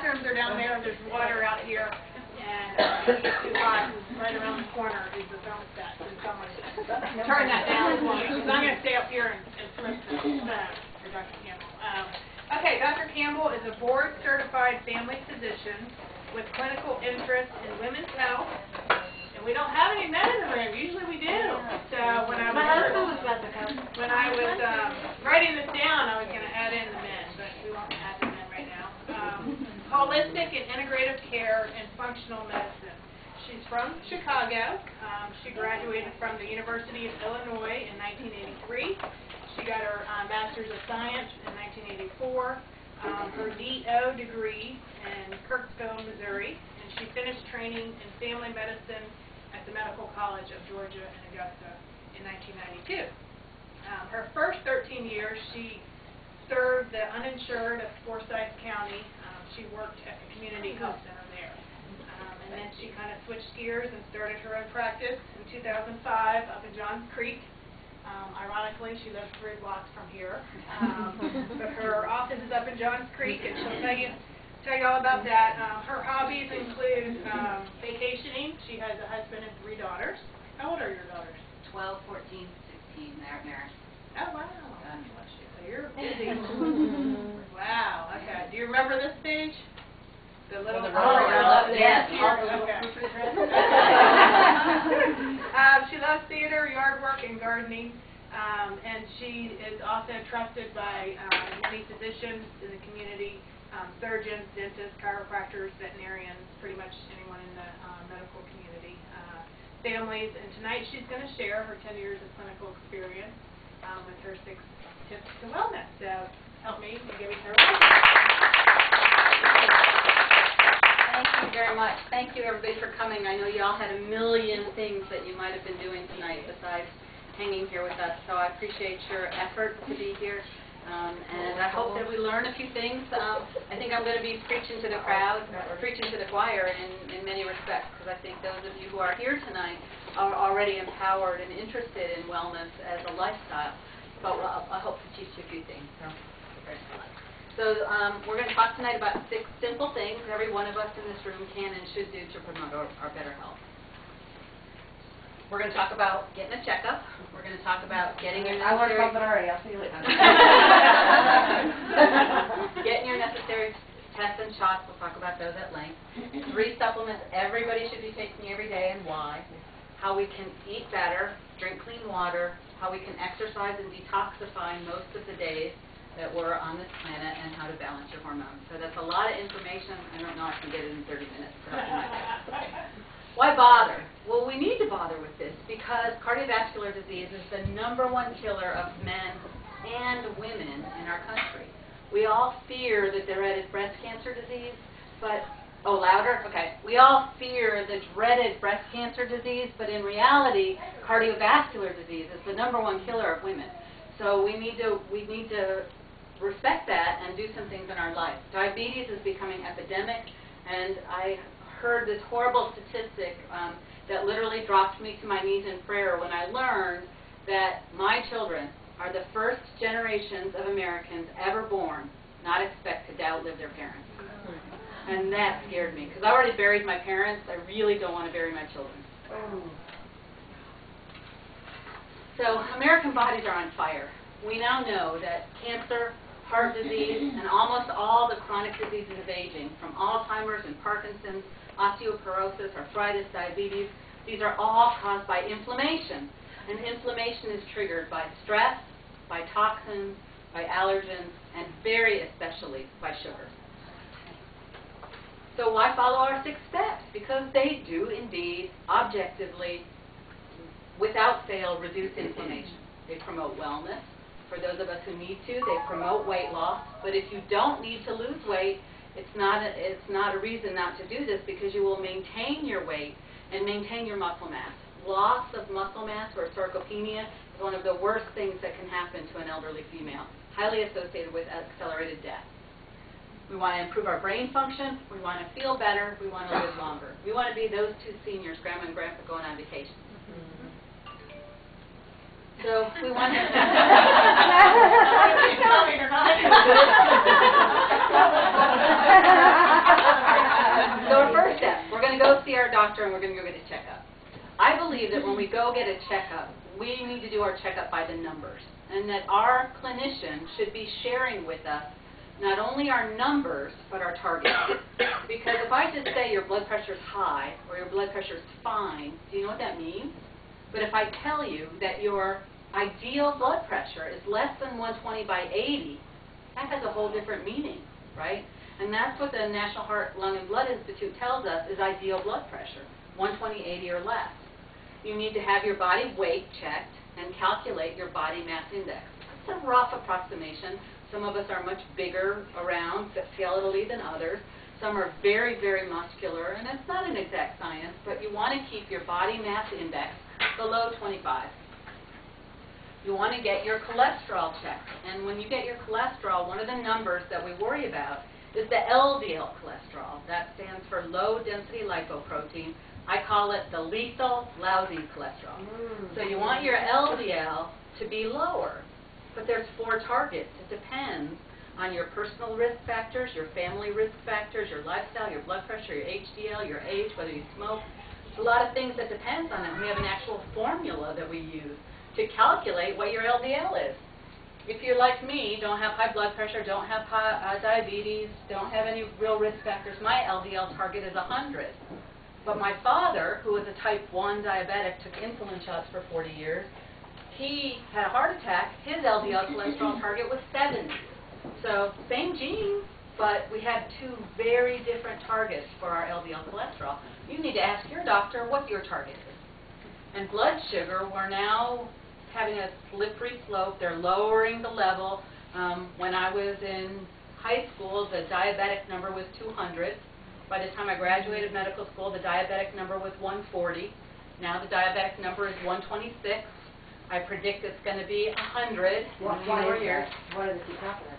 bathrooms are down there. There's water out here. And if it gets too hot, right around the corner is the thermostat. And someone turn that down. So I'm going to stay up here and swim for Dr. Campbell. Okay, Dr. Campbell is a board-certified family physician with clinical interest in women's health. And we don't have any men in the room. Usually we do. So when I was writing this down, I was going to add in the men, but we won't add the men right now. Holistic and integrative care and functional medicine. She's from Chicago. She graduated from the University of Illinois in 1983. She got her Master's of Science in 1984, her DO degree in Kirksville, Missouri, and she finished training in family medicine at the Medical College of Georgia in Augusta in 1992. Her first 13 years, she served the uninsured of Forsyth County. She worked at the community health center there. And then she kind of switched gears and started her own practice in 2005 up in Johns Creek. Ironically, she lives 3 blocks from here. But her office is up in Johns Creek, and she'll tell you all about that. Her hobbies include vacationing. She has a husband and 3 daughters. How old are your daughters? 12, 14, 16. They're married. Oh, wow. God bless you. So you're busy. Wow. Okay. Do you remember this page? The little yes. Okay. She loves theater, yard work, and gardening. And she is also trusted by many physicians in the community, surgeons, dentists, chiropractors, veterinarians, pretty much anyone in the medical community, families. And tonight she's going to share her 10 years of clinical experience with her 6 tips to wellness. So help me in giving her a Thank you very much. Thank you, everybody, for coming. I know you all had a million things that you might have been doing tonight besides hanging here with us, so I appreciate your effort to be here, and I hope that we learn a few things. I think I'm going to be preaching to the crowd, preaching to the choir in many respects, because I think those of you who are here tonight are already empowered and interested in wellness as a lifestyle, but I hope to teach you a few things. So we're going to talk tonight about 6 simple things every one of us in this room can and should do to promote our better health. We're going to talk about getting a checkup. We're going to talk about getting your necessary... I learned something already. I'll see you later. Getting your necessary tests and shots. We'll talk about those at length. 3 supplements everybody should be taking every day and why. How we can eat better, drink clean water, how we can exercise and detoxify most of the days that we're on this planet, and how to balance your hormones. So that's a lot of information. I don't know if I can get it in 30 minutes. So why bother? Well, we need to bother with this because cardiovascular disease is the #1 killer of men and women in our country. We all fear the dreaded breast cancer disease, but, oh, louder? Okay. We all fear the dreaded breast cancer disease, but in reality, cardiovascular disease is the #1 killer of women. So we need to respect that and do some things in our life. Diabetes is becoming epidemic, and I heard this horrible statistic that literally dropped me to my knees in prayer when I learned that my children are the first generations of Americans ever born not expected to outlive their parents. And that scared me, because I already buried my parents. I really don't want to bury my children. So American bodies are on fire. We now know that cancer, heart disease, and almost all the chronic diseases of aging, from Alzheimer's and Parkinson's, osteoporosis, arthritis, diabetes, these are all caused by inflammation. And inflammation is triggered by stress, by toxins, by allergens, and very especially by sugar. So why follow our 6 steps? Because they do indeed, objectively, without fail, reduce inflammation. They promote wellness. For those of us who need to, they promote weight loss. But if you don't need to lose weight, it's not a reason not to do this, because you will maintain your weight and maintain your muscle mass. Loss of muscle mass, or sarcopenia, is one of the worst things that can happen to an elderly female, highly associated with accelerated death. We want to improve our brain function. We want to feel better. We want to live longer. We want to be those 2 seniors, Grandma and Grandpa, going on vacation. So we want to... see our doctor and we're going to go get a checkup. I believe that when we go get a checkup, we need to do our checkup by the numbers, and that our clinician should be sharing with us not only our numbers, but our targets. Because if I just say your blood pressure is high or your blood pressure is fine, do you know what that means? But if I tell you that your ideal blood pressure is less than 120 by 80, that has a whole different meaning, right? And that's what the National Heart, Lung, and Blood Institute tells us is ideal blood pressure, 120, 80, or less. You need to have your body weight checked and calculate your body mass index. It's a rough approximation. Some of us are much bigger around skeletally than others. Some are very, very muscular, and it's not an exact science, but you want to keep your body mass index below 25. You want to get your cholesterol checked, and when you get your cholesterol, one of the numbers that we worry about is the LDL cholesterol. That stands for low-density lipoprotein. I call it the lethal, lousy cholesterol. So you want your LDL to be lower, but there's 4 targets. It depends on your personal risk factors, your family risk factors, your lifestyle, your blood pressure, your HDL, your age, whether you smoke. There's a lot of things that depends on it. We have an actual formula that we use to calculate what your LDL is. If you're like me, don't have high blood pressure, don't have diabetes, don't have any real risk factors, my LDL target is 100. But my father, who was a type 1 diabetic, took insulin shots for 40 years. He had a heart attack. His LDL cholesterol target was 70. So same gene, but we had 2 very different targets for our LDL cholesterol. You need to ask your doctor what your target is. And blood sugar, we're now having a slippery slope. They're lowering the level. When I was in high school, the diabetic number was 200. By the time I graduated medical school, the diabetic number was 140. Now the diabetic number is 126. I predict it's going to be 100 in a few more years. Why does it keep happening?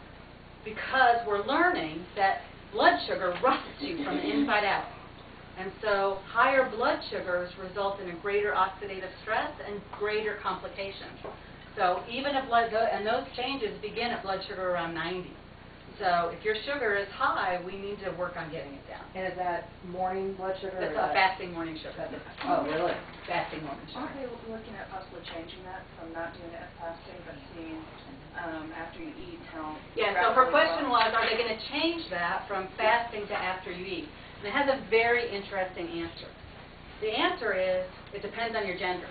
Because we're learning that blood sugar rusts you from the inside out. And so higher blood sugars result in a greater oxidative stress and greater complications. So even if and those changes begin at blood sugar around 90. So if your sugar is high, we need to work on getting it down. And is that morning blood sugar? It's a fasting morning sugar. Oh, really? Fasting morning sugar. Aren't they looking at possibly changing that from not doing it as fasting, but seeing after you eat how... Yeah, so her question was, are they going to change that from fasting to after you eat? And it has a very interesting answer. The answer is, it depends on your gender.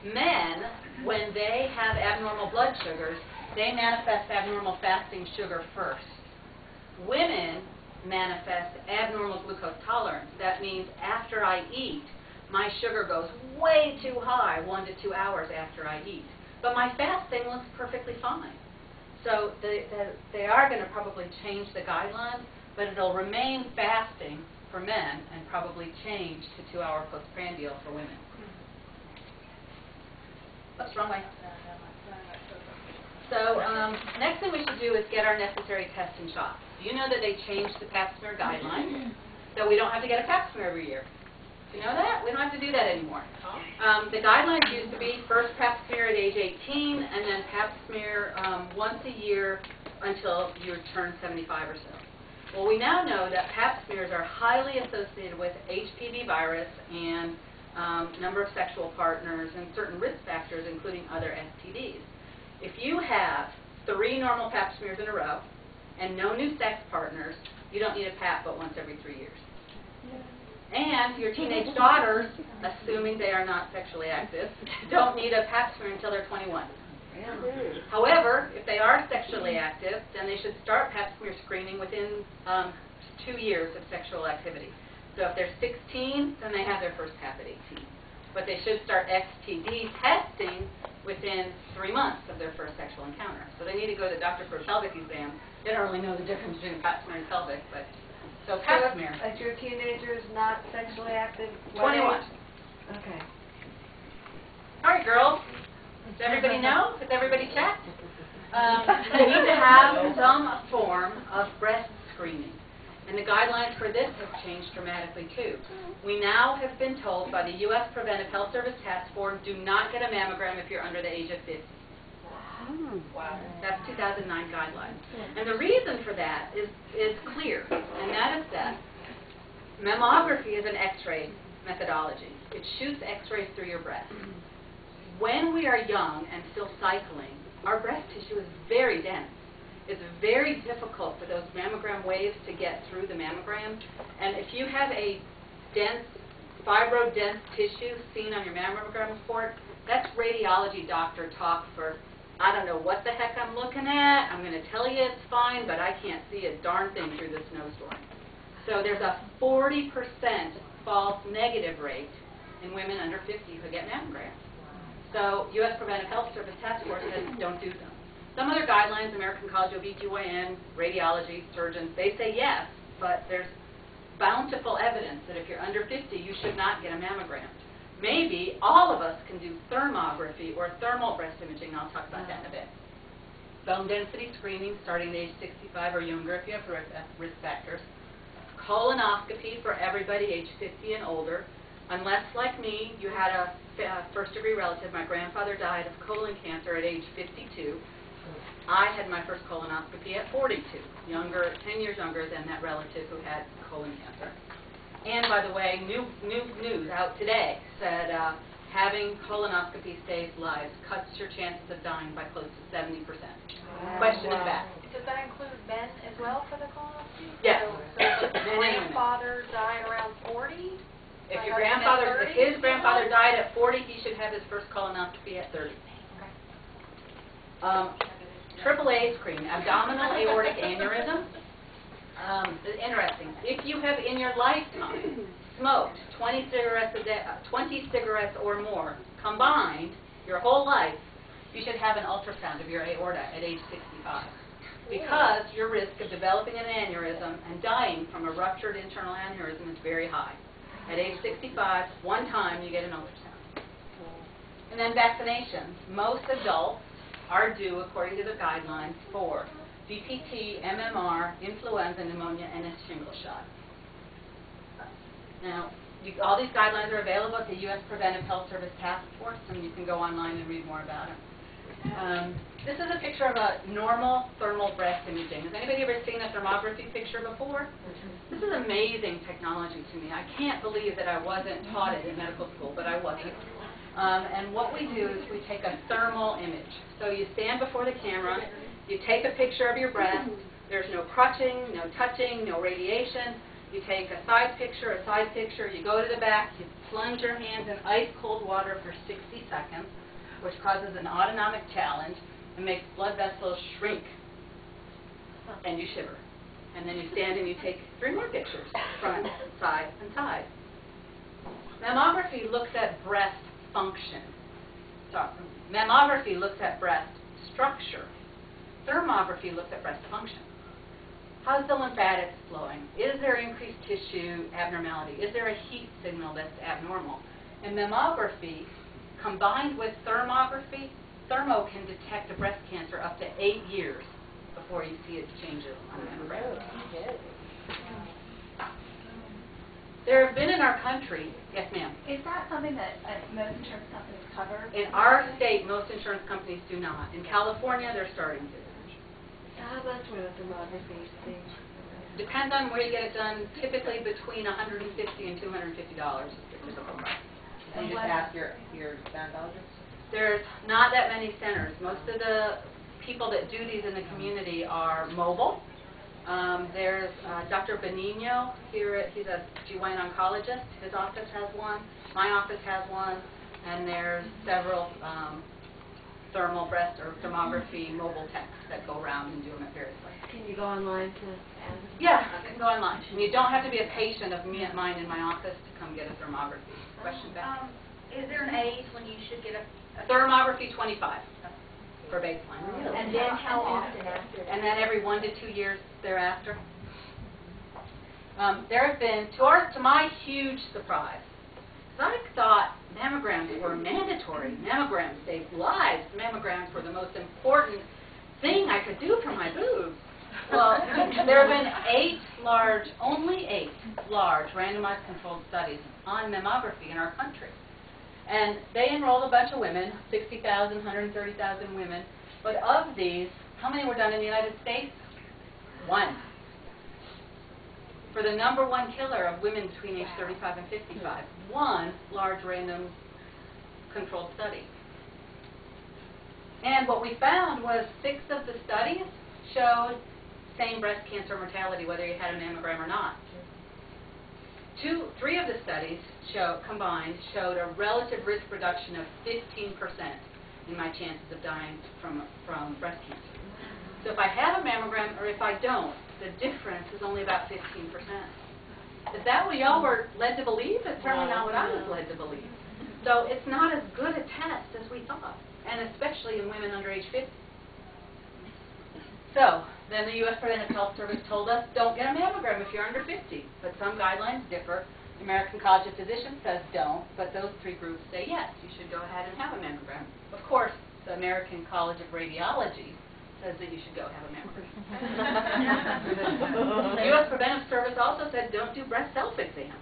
Men, when they have abnormal blood sugars, they manifest abnormal fasting sugar first. Women manifest abnormal glucose tolerance. That means after I eat, my sugar goes way too high 1 to 2 hours after I eat. But my fasting looks perfectly fine. So they are going to probably change the guidelines, but it'll remain fasting for men and probably change to 2-hour postprandial for women. What's wrong way? So next thing we should do is get our necessary tests and shots. You know that they changed the pap smear guidelines, so we don't have to get a pap smear every year. Do you know that? We don't have to do that anymore. The guidelines used to be first pap smear at age 18 and then pap smear once a year until you turn 75 or so. Well, we now know that pap smears are highly associated with HPV virus and number of sexual partners and certain risk factors, including other STDs. If you have 3 normal pap smears in a row and no new sex partners, you don't need a pap but once every 3 years. And your teenage daughters, assuming they are not sexually active, don't need a pap smear until they're 21. However, if they are sexually active, then they should start pap smear screening within 2 years of sexual activity. So if they're 16, then they have their first pap at 18. But they should start STD testing within 3 months of their first sexual encounter. So they need to go to the doctor for a pelvic exam. They don't really know the difference between pap smear and pelvic, but so pap smear. If your teenager's not sexually active, 21. Okay. All right, girls. Does everybody know? Does everybody check? You need to have some form of breast screening. And the guidelines for this have changed dramatically, too. We now have been told by the U.S. Preventive Health Service Task Force, do not get a mammogram if you're under the age of 50. Wow. That's 2009 guidelines. And the reason for that is clear, and that is that Mammography is an X-ray methodology. It shoots X-rays through your breast. When we are young and still cycling, our breast tissue is very dense. It's very difficult for those mammogram waves to get through the mammogram. And if you have a dense, fibro-dense tissue seen on your mammogram report, that's radiology doctor talk for, I don't know what the heck I'm looking at. I'm going to tell you it's fine, but I can't see a darn thing through this snowstorm. So there's a 40% false negative rate in women under 50 who get mammograms. So U.S. Preventive Health Service Task Force says don't do them. Some other guidelines, American College of OB/GYN, radiology, surgeons, they say yes, but there's bountiful evidence that if you're under 50, you should not get a mammogram. Maybe all of us can do thermography or thermal breast imaging. I'll talk about that in a bit. Bone density screening starting at age 65 or younger if you have risk factors. Colonoscopy for everybody age 50 and older. Unless, like me, you had a first-degree relative. My grandfather died of colon cancer at age 52. I had my first colonoscopy at 42, 10 years younger than that relative who had colon cancer. And by the way, new news out today said having colonoscopy saves lives, cuts your chances of dying by close to 70%. Question is back. Does that include men as well for the colonoscopy? Yes. So if Men and women. grandfather died around 40? If my your husband grandfather, at if his 30? grandfather died at 40, he should have his first colonoscopy at 30. AAA screen, abdominal aortic aneurysm. Interesting. If you have in your lifetime smoked 20 cigarettes a day, 20 cigarettes or more combined, your whole life, you should have an ultrasound of your aorta at age 65. Because your risk of developing an aneurysm and dying from a ruptured internal aneurysm is very high. At age 65, one time you get an ultrasound. And then vaccinations. Most adults are due, according to the guidelines, for DPT, MMR, influenza, pneumonia, and a shingle shot. Now, all these guidelines are available at the U.S. Preventive Health Service Task Force, and you can go online and read more about it. This is a picture of a normal thermal breast imaging. Has anybody ever seen a thermography picture before? This is amazing technology to me. I can't believe that I wasn't taught it in medical school, but I wasn't. And what we do is we take a thermal image. So you stand before the camera, you take a picture of your breast. There's no crutching, no touching, no radiation. You take a side picture, you go to the back, you plunge your hands in ice cold water for 60 seconds, which causes an autonomic challenge and makes blood vessels shrink, and you shiver. And then you stand and you take 3 more pictures, front, side, and side. Mammography looks at breast function. Mammography looks at breast structure. Thermography looks at breast function. How's the lymphatics flowing? Is there increased tissue abnormality? Is there a heat signal that's abnormal? And mammography, combined with thermography, thermo can detect a breast cancer up to 8 years before you see its changes on a mammogram. There have been in our country, yes ma'am? Is that something that most insurance companies cover? In our state, most insurance companies do not. In California, they're starting to. How much would a thermography be? Depends on where you get it done. Typically between $150 and $250 is the typical price. And you just ask your gynecologist? There's not that many centers. Most of the people that do these in the community are mobile. There's Dr. Benigno here. He's a GYN oncologist. His office has one. My office has one. And there's several thermal breast or thermography mobile techs that go around and do them at various places. Can you go online to ask? Yeah, you can go online. And you don't have to be a patient of mine in my office to come get a thermography. Question back? Is there an age when you should get a Thermography 25 for baseline. And then how often after? And then every 1 to 2 years thereafter. There have been, to my huge surprise, I thought mammograms were mandatory. Mammograms saved lives. Mammograms were the most important thing I could do for my boobs. Well, there have been only 8 large randomized controlled studies on mammography in our country. And they enrolled a bunch of women, 60,000, 130,000 women. But of these, how many were done in the United States? 1. for the #1 killer of women between age 35 and 55. One large random controlled study. And what we found was 6 of the studies showed same breast cancer mortality whether you had a mammogram or not. 3 of the studies combined showed a relative risk reduction of 15% in my chances of dying from breast cancer. So if I have a mammogram or if I don't, the difference is only about 15%. Is that what y'all were led to believe? It's certainly not what I was led to believe. So it's not as good a test as we thought, and especially in women under age 50. So then the U.S. Preventive Health Service told us, don't get a mammogram if you're under 50. But some guidelines differ. The American College of Physicians says don't, but those 3 groups say yes, you should go ahead and have a mammogram. Of course, the American College of Radiology says that you should go have a mammogram. The U.S. Preventive Service also said don't do breast self-exams.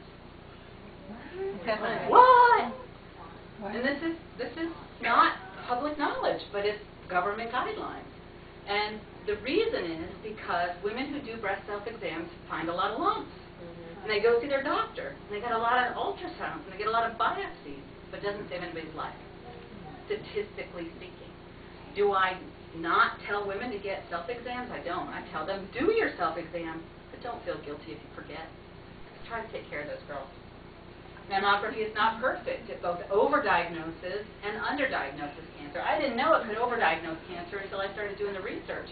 What? And this is not public knowledge, but it's government guidelines. And the reason is because women who do breast self-exams find a lot of lumps. And they go see their doctor. And they get a lot of ultrasounds. And they get a lot of biopsies. But it doesn't save anybody's life, statistically speaking. Do I not tell women to get self-exams? I don't. I tell them, do your self-exam, but don't feel guilty if you forget. Just try to take care of those girls. Mammography is not perfect. It both overdiagnoses and underdiagnoses cancer. I didn't know it could overdiagnose cancer until I started doing the research.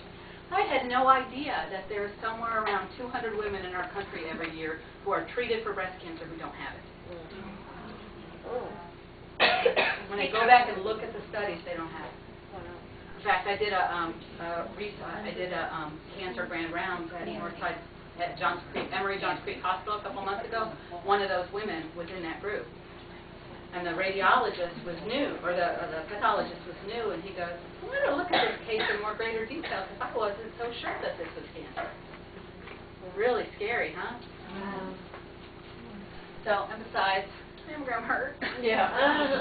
I had no idea that there's somewhere around 200 women in our country every year who are treated for breast cancer who don't have it. When I go back and look at the studies, they don't have it. In fact, I did a cancer grand rounds at Northside at Emory Johns Creek Hospital a couple months ago. One of those women was in that group. And the radiologist was new, or the pathologist was new, and he goes, I want to look at this case in more greater detail because I wasn't so sure that this was cancer. Really scary, huh? So, and besides, mammogram hurt. Yeah.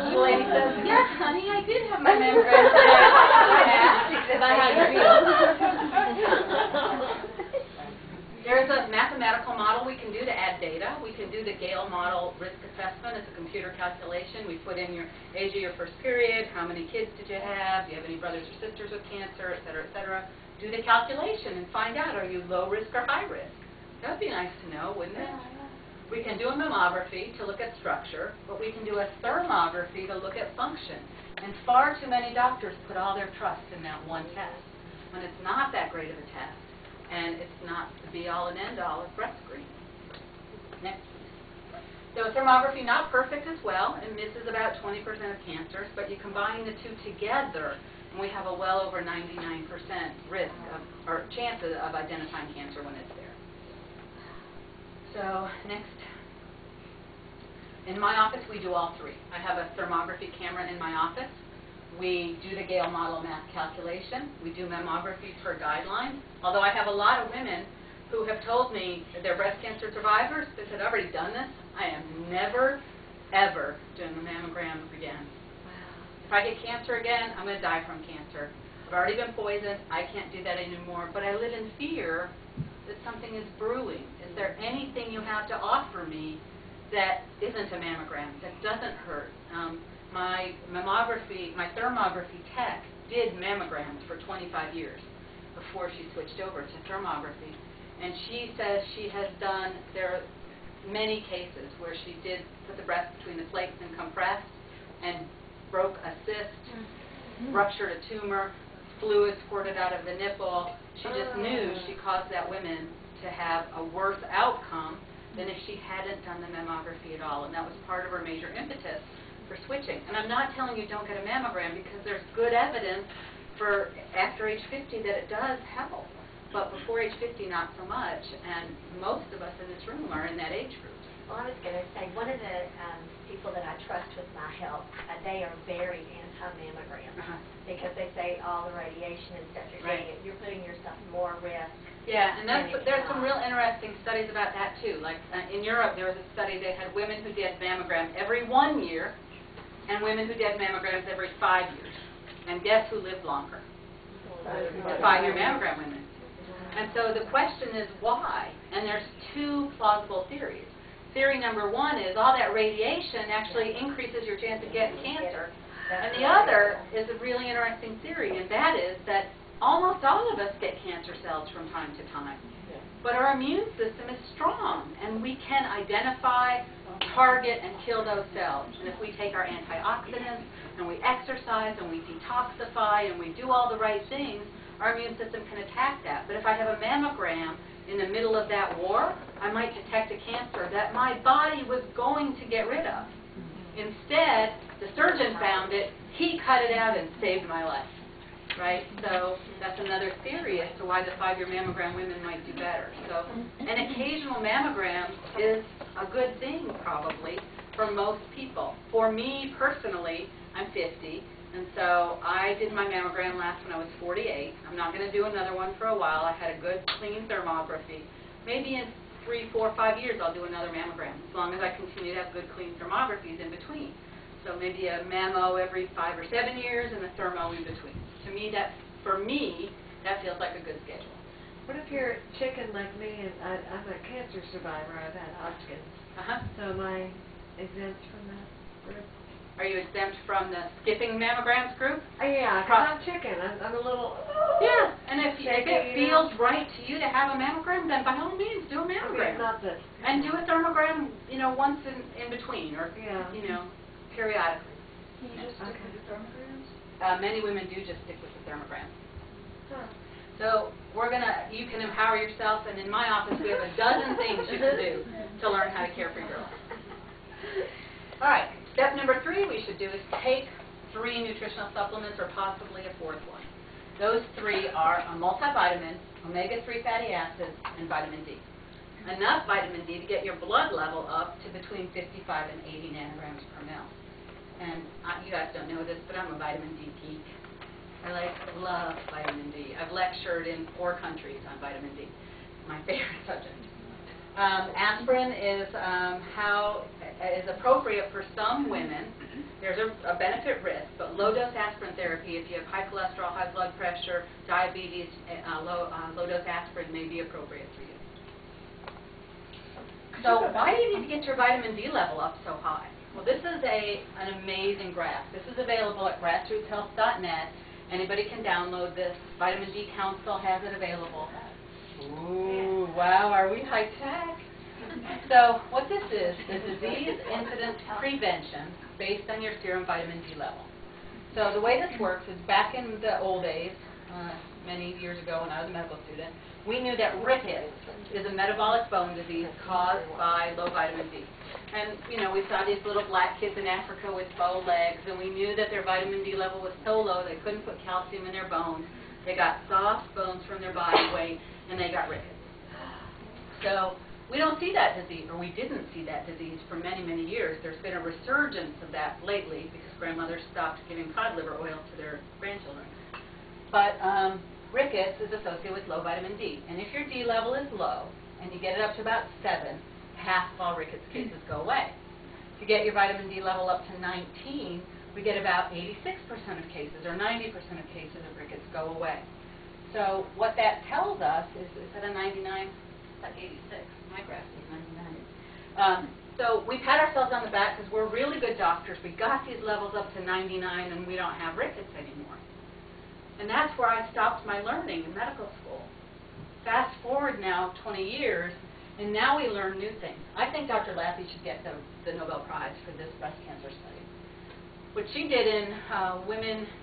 The lady says, yes, honey, I did have my mammogram today. Because I had There's a mathematical model we can do to add data. We can do the Gale model risk assessment. It's a computer calculation. We put in your age of your first period, how many kids did you have, do you have any brothers or sisters with cancer, et cetera, et cetera. Do the calculation and find out, are you low risk or high risk? That would be nice to know, wouldn't it? We can do a mammography to look at structure, but we can do a thermography to look at function. And far too many doctors put all their trust in that one test, when it's not that great of a test. And it's not the be-all and end-all of breast screening. Next, please. So thermography, not perfect as well. It misses about 20% of cancers, but you combine the 2 together, and we have a well over 99% risk or chances of identifying cancer when it's there. So next. In my office, we do all 3. I have a thermography camera in my office. We do the Gale model math calculation. We do mammography per guideline. Although I have a lot of women who have told me that they're breast cancer survivors, they said, I've already done this. I am never, ever doing a mammogram again. Wow. If I get cancer again, I'm going to die from cancer. I've already been poisoned. I can't do that anymore. But I live in fear that something is brewing. Is there anything you have to offer me that isn't a mammogram, that doesn't hurt? My thermography tech did mammograms for 25 years before she switched over to thermography. And she says she has done, there are many cases where she did put the breast between the plates and compressed and broke a cyst, ruptured a tumor, fluid squirted out of the nipple. She just knew she caused that woman to have a worse outcome than if she hadn't done the mammography at all. And that was part of her major impetus for switching. And I'm not telling you don't get a mammogram because there's good evidence for after age 50 that it does help. But before age 50, not so much. And most of us in this room are in that age group. Well, I was going to say, one of the people that I trust with my health, they are very anti-mammogram because they say all the radiation and stuff you're getting, you're putting yourself more risk. Yeah, and there's some real interesting studies about that too. Like in Europe, there was a study, they had women who did mammogram every 1 year and women who did mammograms every 5 years. And guess who lived longer? The 5-year mammogram women. And so the question is why? And there's two plausible theories. Theory number one is all that radiation actually increases your chance of getting cancer. And the other is a really interesting theory, and that is that almost all of us get cancer cells from time to time. But our immune system is strong, and we can identify, target, and kill those cells. And if we take our antioxidants, and we exercise, and we detoxify, and we do all the right things, our immune system can attack that. But if I have a mammogram in the middle of that war, I might detect a cancer that my body was going to get rid of. Instead, the surgeon found it, he cut it out and saved my life. Right? So that's another theory as to why the 5-year mammogram women might do better. So an occasional mammogram is a good thing probably for most people. For me personally, I'm 50, and so I did my mammogram last when I was 48. I'm not going to do another one for a while. I had a good clean thermography. Maybe in 3, 4, 5 years I'll do another mammogram, as long as I continue to have good clean thermographies in between. So maybe a mammo every 5 or 7 years and a thermo in between. To me, for me, that feels like a good schedule. What if you're a chicken like me and I'm a cancer survivor? I've had Hodgkin's. So am I exempt from that group? Are you exempt from the skipping mammograms group? Yeah, 'cause I'm chicken. I'm a little... Yeah, and if it feels right to you to have a mammogram, then by all means, do a mammogram. Not this. And do a thermogram, once in between, or, periodically. Can you just stick with the thermograms? Many women do just stick with the thermogram. Huh. So you can empower yourself, and in my office we have a dozen things you can do to learn how to care for your girls. All right, step number 3 we should do is take 3 nutritional supplements or possibly a 4th one. Those 3 are a multivitamin, omega-3 fatty acids, and vitamin D. Enough vitamin D to get your blood level up to between 55 and 80 nanograms per mil. And you guys don't know this, but I'm a vitamin D geek. I love vitamin D. I've lectured in 4 countries on vitamin D. My favorite subject. Aspirin is appropriate for some women. There's a benefit risk, but low-dose aspirin therapy, if you have high cholesterol, high blood pressure, diabetes, low-dose aspirin may be appropriate for you. So why do you need to get your vitamin D level up so high? Well, this is an amazing graph. This is available at grassrootshealth.net. Anybody can download this. Vitamin D Council has it available. Ooh, wow, are we high-tech? So what this is disease incidence prevention based on your serum vitamin D level. So the way this works is back in the old days, many years ago when I was a medical student, we knew that rickets is a metabolic bone disease caused by low vitamin D. And, we saw these little black kids in Africa with bow legs, and we knew that their vitamin D level was so low they couldn't put calcium in their bones. They got soft bones from their body weight, and they got rickets. So we don't see that disease, or we didn't see that disease for many, many years. There's been a resurgence of that lately because grandmothers stopped giving cod liver oil to their grandchildren. But rickets is associated with low vitamin D. And if your D level is low, and you get it up to about 7, half of all rickets cases go away. If you get your vitamin D level up to 19, we get about 86% of cases, or 90% of cases of rickets go away. So what that tells us is that a 99? It's like 86. My graph is 99. So we pat ourselves on the back because we're really good doctors. We got these levels up to 99, and we don't have rickets anymore. And that's where I stopped my learning in medical school. Fast forward now 20 years, and now we learn new things. I think Dr. Laffey should get the Nobel Prize for this breast cancer study. What she did in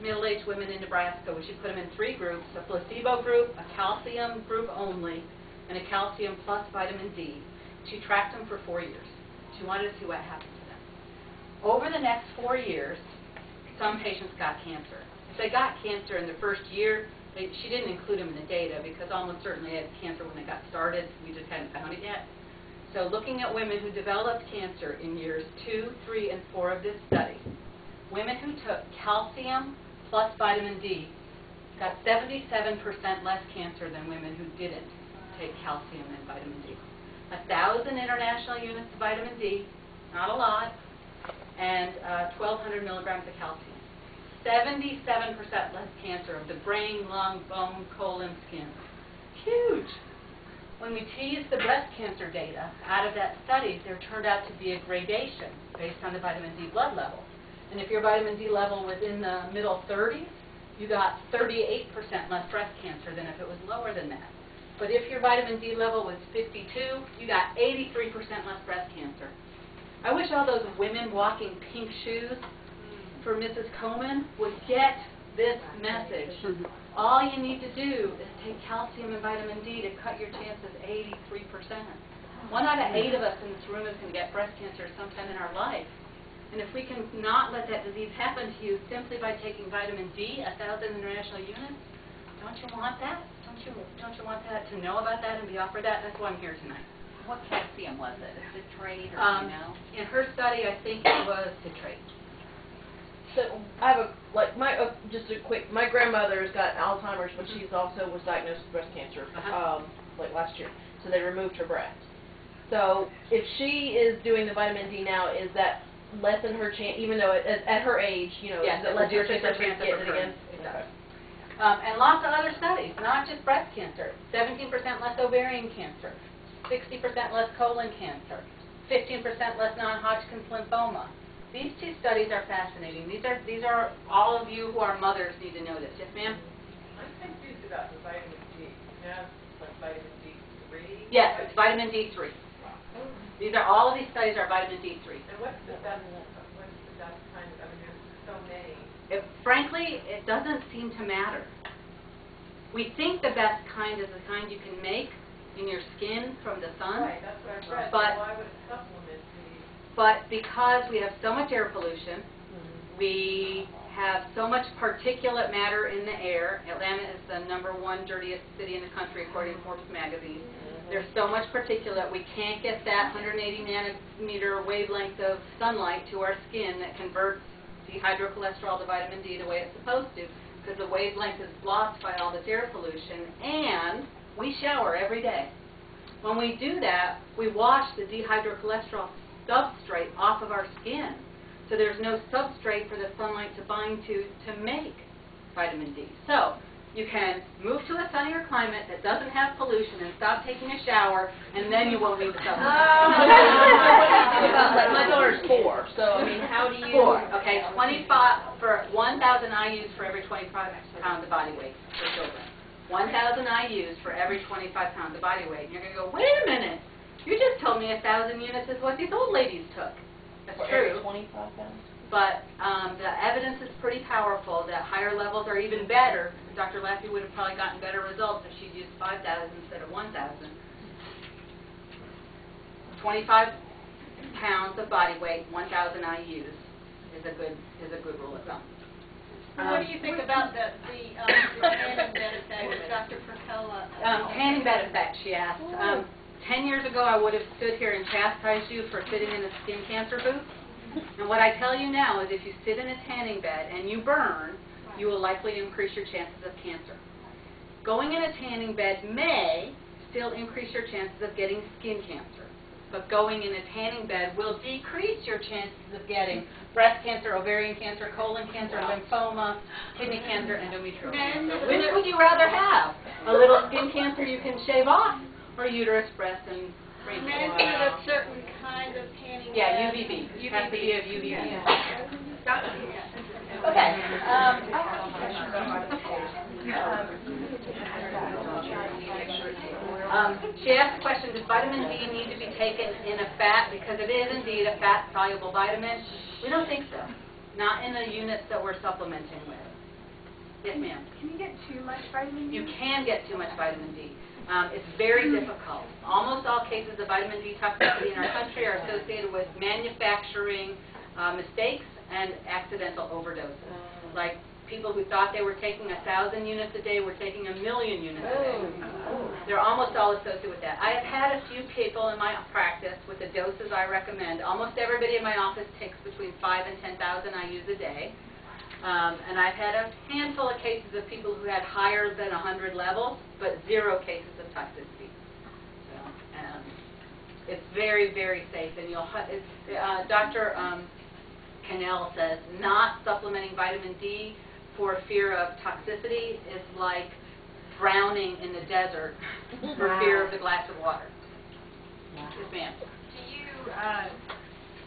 middle-aged women in Nebraska, was she put them in 3 groups, a placebo group, a calcium group only, and a calcium plus vitamin D. She tracked them for 4 years. She wanted to see what happened to them. Over the next 4 years, some patients got cancer. If they got cancer in the first year, she didn't include them in the data because almost certainly they had cancer when they got started. We just hadn't found it yet. So looking at women who developed cancer in years 2, 3, and 4 of this study, women who took calcium plus vitamin D got 77% less cancer than women who didn't take calcium and vitamin D. 1,000 international units of vitamin D, not a lot, and 1,200 milligrams of calcium. 77% less cancer of the brain, lung, bone, colon, skin. huge. When we teased the breast cancer data out of that study, there turned out to be a gradation based on the vitamin D blood level. And if your vitamin D level was in the middle 30s, you got 38% less breast cancer than if it was lower than that. But if your vitamin D level was 52, you got 83% less breast cancer. I wish all those women walking pink shoes for Mrs. Komen would get this message. All you need to do is take calcium and vitamin D to cut your chances 83%. 1 out of 8 of us in this room is going to get breast cancer sometime in our life. And if we can not let that disease happen to you simply by taking vitamin D, 1,000 international units, don't you want that? Don't you want that to know about that and be offered that? That's why I'm here tonight. What calcium was it? Citrate or you know? In her study, I think it was citrate. So I have just a quick. My grandmother's got Alzheimer's, but she's also was diagnosed with breast cancer like last year. So they removed her breast. So if she is doing the vitamin D now, is that lessen her chance? Even though at her age, you know, yes, does it lessen her chance of chance of getting it again? It does. And lots of other studies, not just breast cancer. 17% less ovarian cancer, 60% less colon cancer, 15% less non-Hodgkin's lymphoma. These 2 studies are fascinating. These are all of you who are mothers need to know this. Yes, ma'am? I'm confused about the vitamin D. Now it's like vitamin D3? Yes, it's vitamin D3. These are all of these studies are vitamin D3. And what's the best kind of, I mean, there's so many. Frankly, it doesn't seem to matter. We think the best kind is the kind you can make in your skin from the sun. Right, that's what I've read. But, so why would it supplement the... But because we have so much air pollution, we have so much particulate matter in the air. Atlanta is the #1 dirtiest city in the country according to Forbes magazine. There's so much particulate, we can't get that 180 nanometer wavelength of sunlight to our skin that converts dehydrocholesterol to vitamin D the way it's supposed to, because the wavelength is blocked by all this air pollution, and we shower every day. When we do that, we wash the dehydrocholesterol substrate off of our skin, so there's no substrate for the sunlight to bind to make vitamin D. So you can move to a sunnier climate that doesn't have pollution and stop taking a shower, and then you won't need the supplement. My daughter's 4, so I mean, how do you? 4, okay, 25 for 1,000 IUs for every 25 pounds of body weight for children. 1,000 IUs for every 25 pounds of body weight. And you're going to go, wait a minute, you just told me 1,000 units is what these old ladies took. That's true. 25 pounds. But the evidence is pretty powerful that higher levels are even better. Dr. Laffey would have probably gotten better results if she'd used 5,000 instead of 1,000. 25 pounds of body weight, 1,000 IUs is a good rule of thumb. What do you think about the tanning bed effect with Dr. Percola? Tanning bed effect, she asked. 10 years ago, I would have stood here and chastised you for sitting in a skin cancer booth. And what I tell you now is if you sit in a tanning bed and you burn, you will likely increase your chances of cancer. Going in a tanning bed may still increase your chances of getting skin cancer, but going in a tanning bed will decrease your chances of getting breast cancer, ovarian cancer, colon cancer, lymphoma, kidney cancer, endometrial cancer. Which would you rather have? A little skin cancer you can shave off, or uterus, breast, and brain Men cancer? need a certain kind of tanning Yeah, bed. UVB. It has to be of UVB. Okay. She asked the question, does vitamin D need to be taken in a fat? Because it is indeed a fat-soluble vitamin. We don't think so. Not in the units that we're supplementing with. Yes, ma'am? Can you get too much vitamin D? You can get too much vitamin D. It's very difficult. Almost all cases of vitamin D toxicity in our country are associated with manufacturing mistakes and accidental overdoses. Like people who thought they were taking 1,000 units a day were taking 1,000,000 units a day. They're almost all associated with that. I have had a few people in my practice with the doses I recommend. Almost everybody in my office takes between 5,000 and 10,000 IUs a day. And I've had a handful of cases of people who had higher than 100 levels, but 0 cases of toxicity. So, it's very, very safe. And Dr. Cannell says not supplementing vitamin D for fear of toxicity is like drowning in the desert for fear of the glass of water. Yes, ma'am.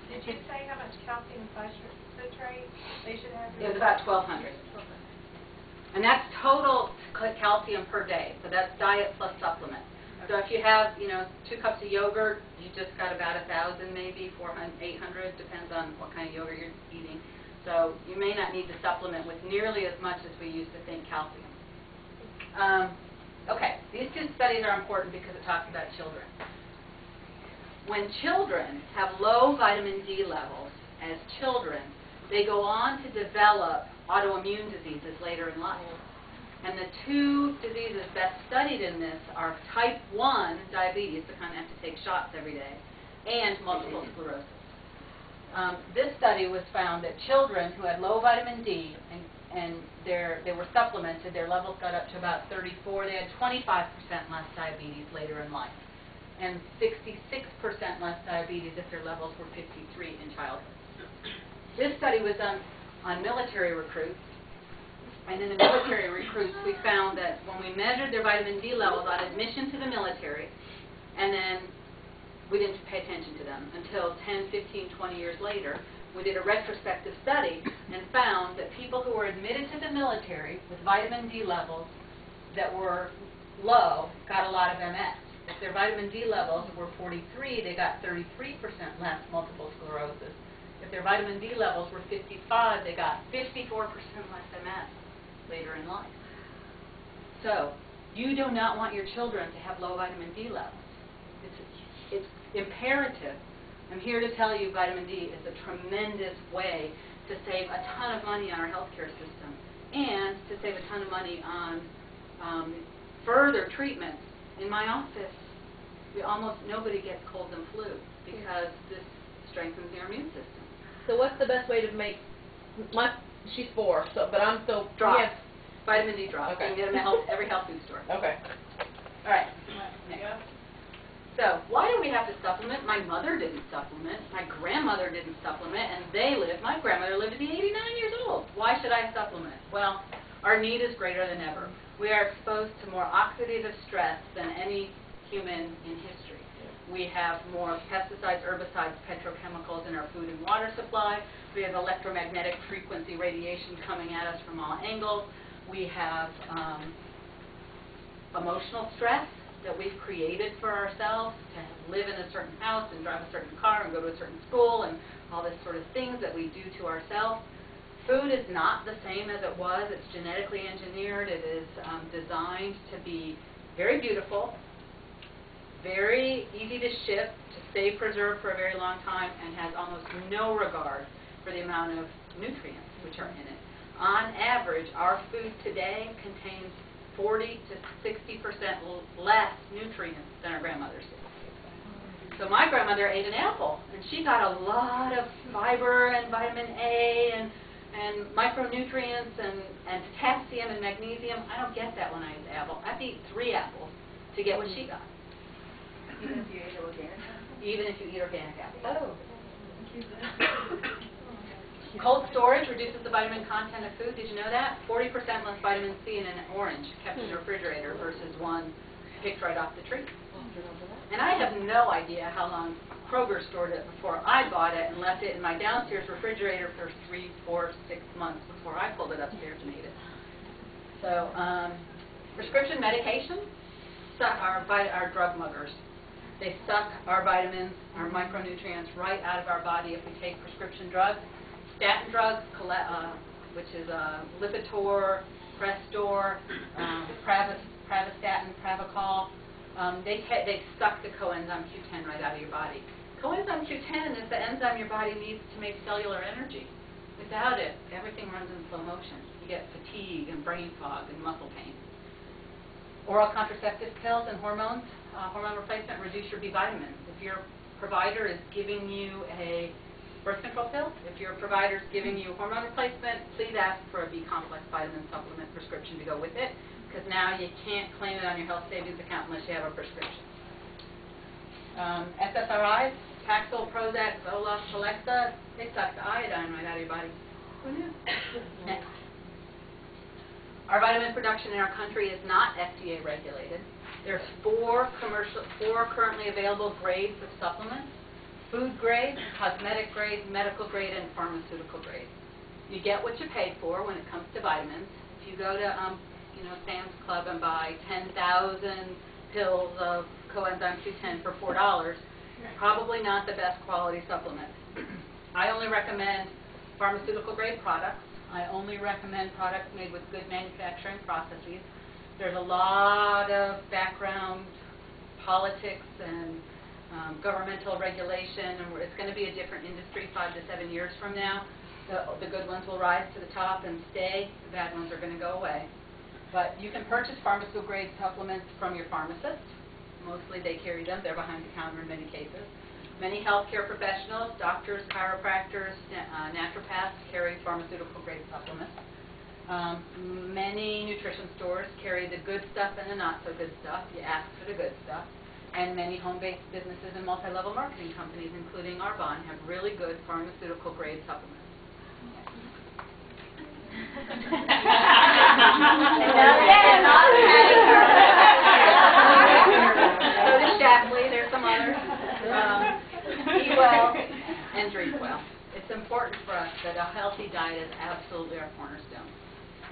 Did you say how much calcium citrate they should have? It was about 1,200. And that's total calcium per day. So that's diet plus supplement. So if you have, 2 cups of yogurt, you just got about 1,000 maybe, 400, 800, depends on what kind of yogurt you're eating. So you may not need to supplement with nearly as much as we used to think calcium. Okay, these 2 studies are important because it talks about children. When children have low vitamin D levels as children, they go on to develop autoimmune diseases later in life. And the 2 diseases best studied in this are type 1 diabetes, the kind that have to take shots every day, and multiple sclerosis. This study was found that children who had low vitamin D and they were supplemented, their levels got up to about 34. They had 25% less diabetes later in life, and 66% less diabetes if their levels were 53 in childhood. This study was done on military recruits. And in the military recruits, we found that when we measured their vitamin D levels on admission to the military, and then we didn't pay attention to them until 10, 15, 20 years later, we did a retrospective study and found that people who were admitted to the military with vitamin D levels that were low got a lot of MS. If their vitamin D levels were 43, they got 33% less multiple sclerosis. If their vitamin D levels were 55, they got 54% less MS later in life. So, you do not want your children to have low vitamin D levels. It's imperative. I'm here to tell you vitamin D is a tremendous way to save a ton of money on our healthcare system and to save a ton of money on further treatments. In my office, almost nobody gets colds and flu because this strengthens your immune system. So what's the best way to make, she's 4, so, but I'm still, drops. yes. Vitamin D drops. Okay. You can get them at every health food store. Okay. All right. Next. So, why do we have to supplement? My mother didn't supplement. My grandmother didn't supplement, and my grandmother lived to be 89 years old. Why should I supplement? Well, our need is greater than ever. We are exposed to more oxidative stress than any human in history. We have more pesticides, herbicides, petrochemicals in our food and water supply. We have electromagnetic frequency radiation coming at us from all angles. We have emotional stress that we've created for ourselves to live in a certain house and drive a certain car and go to a certain school and all this sort of things that we do to ourselves. Food is not the same as it was. It's genetically engineered. It is designed to be very beautiful, very easy to ship, to stay preserved for a very long time, and has almost no regard for the amount of nutrients which are in it. On average, our food today contains 40 to 60% less nutrients than our grandmothers did. So my grandmother ate an apple, and she got a lot of fiber and vitamin A and micronutrients and potassium and magnesium. I don't get that when I eat an apple. I have to eat 3 apples to get what she got. Even if you eat organic apples? Even if you eat organic apples. Oh. Cold storage reduces the vitamin content of food. Did you know that? 40% less vitamin C in an orange kept in the refrigerator versus one picked right off the tree. And I have no idea how long Kroger stored it before I bought it and left it in my downstairs refrigerator for 3, 4, 6 months before I pulled it upstairs and ate it. So, prescription medication suck our drug muggers. They suck our vitamins, our micronutrients right out of our body if we take prescription drugs. Statin drugs, which is Lipitor, Crestor, Pravastatin, Pravachol, they suck the coenzyme Q10 right out of your body. Coenzyme Q10 is the enzyme your body needs to make cellular energy. Without it, everything runs in slow motion. You get fatigue and brain fog and muscle pain. Oral contraceptive pills and hormone replacement reduce your B vitamins. If your provider is giving you a birth control pill, if your provider is giving you hormone replacement, please ask for a B complex vitamin supplement prescription to go with it, because now you can't claim it on your health savings account unless you have a prescription. SSRIs, Paxil, Prozac, Zoloft, Celexa, they suck the iodine right out of your body. Who knew? Next. Our vitamin production in our country is not FDA regulated. There's four currently available grades of supplements: food grade, cosmetic grade, medical grade, and pharmaceutical grade. You get what you pay for when it comes to vitamins. If you go to Sam's Club and buy 10,000 pills of coenzyme Q10 for $4, probably not the best quality supplement. I only recommend pharmaceutical grade products. I only recommend products made with good manufacturing processes. There's a lot of background politics and governmental regulation, and it's going to be a different industry 5 to 7 years from now. The good ones will rise to the top and stay. The bad ones are going to go away. But you can purchase pharmaceutical grade supplements from your pharmacist. Mostly they carry them. They're behind the counter in many cases. Many healthcare professionals, doctors, chiropractors, naturopaths carry pharmaceutical grade supplements. Many nutrition stores carry the good stuff and the not so good stuff. You ask for the good stuff. And many home-based businesses and multi-level marketing companies, including Arbonne, have really good pharmaceutical grade supplements. So does Shackley. There's some others. Eat well and drink well. It's important for us that a healthy diet is absolutely our cornerstone.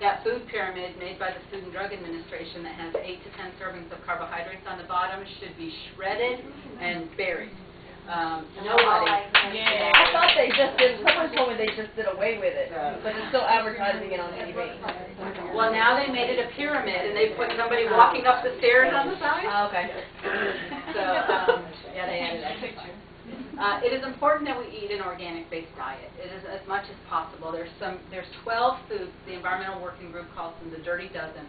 That food pyramid made by the Food and Drug Administration that has 8 to 10 servings of carbohydrates on the bottom should be shredded and buried. Nobody. Yeah. I thought they just did. Someone told me they just did away with it, but they're still advertising it on TV. Well, now they made it a pyramid, and they put somebody walking up the stairs on the side. Oh, okay. So, yeah, they added that picture. It is important that we eat an organic-based diet. It is as much as possible. There's 12 foods. The Environmental Working Group calls them the dirty dozen.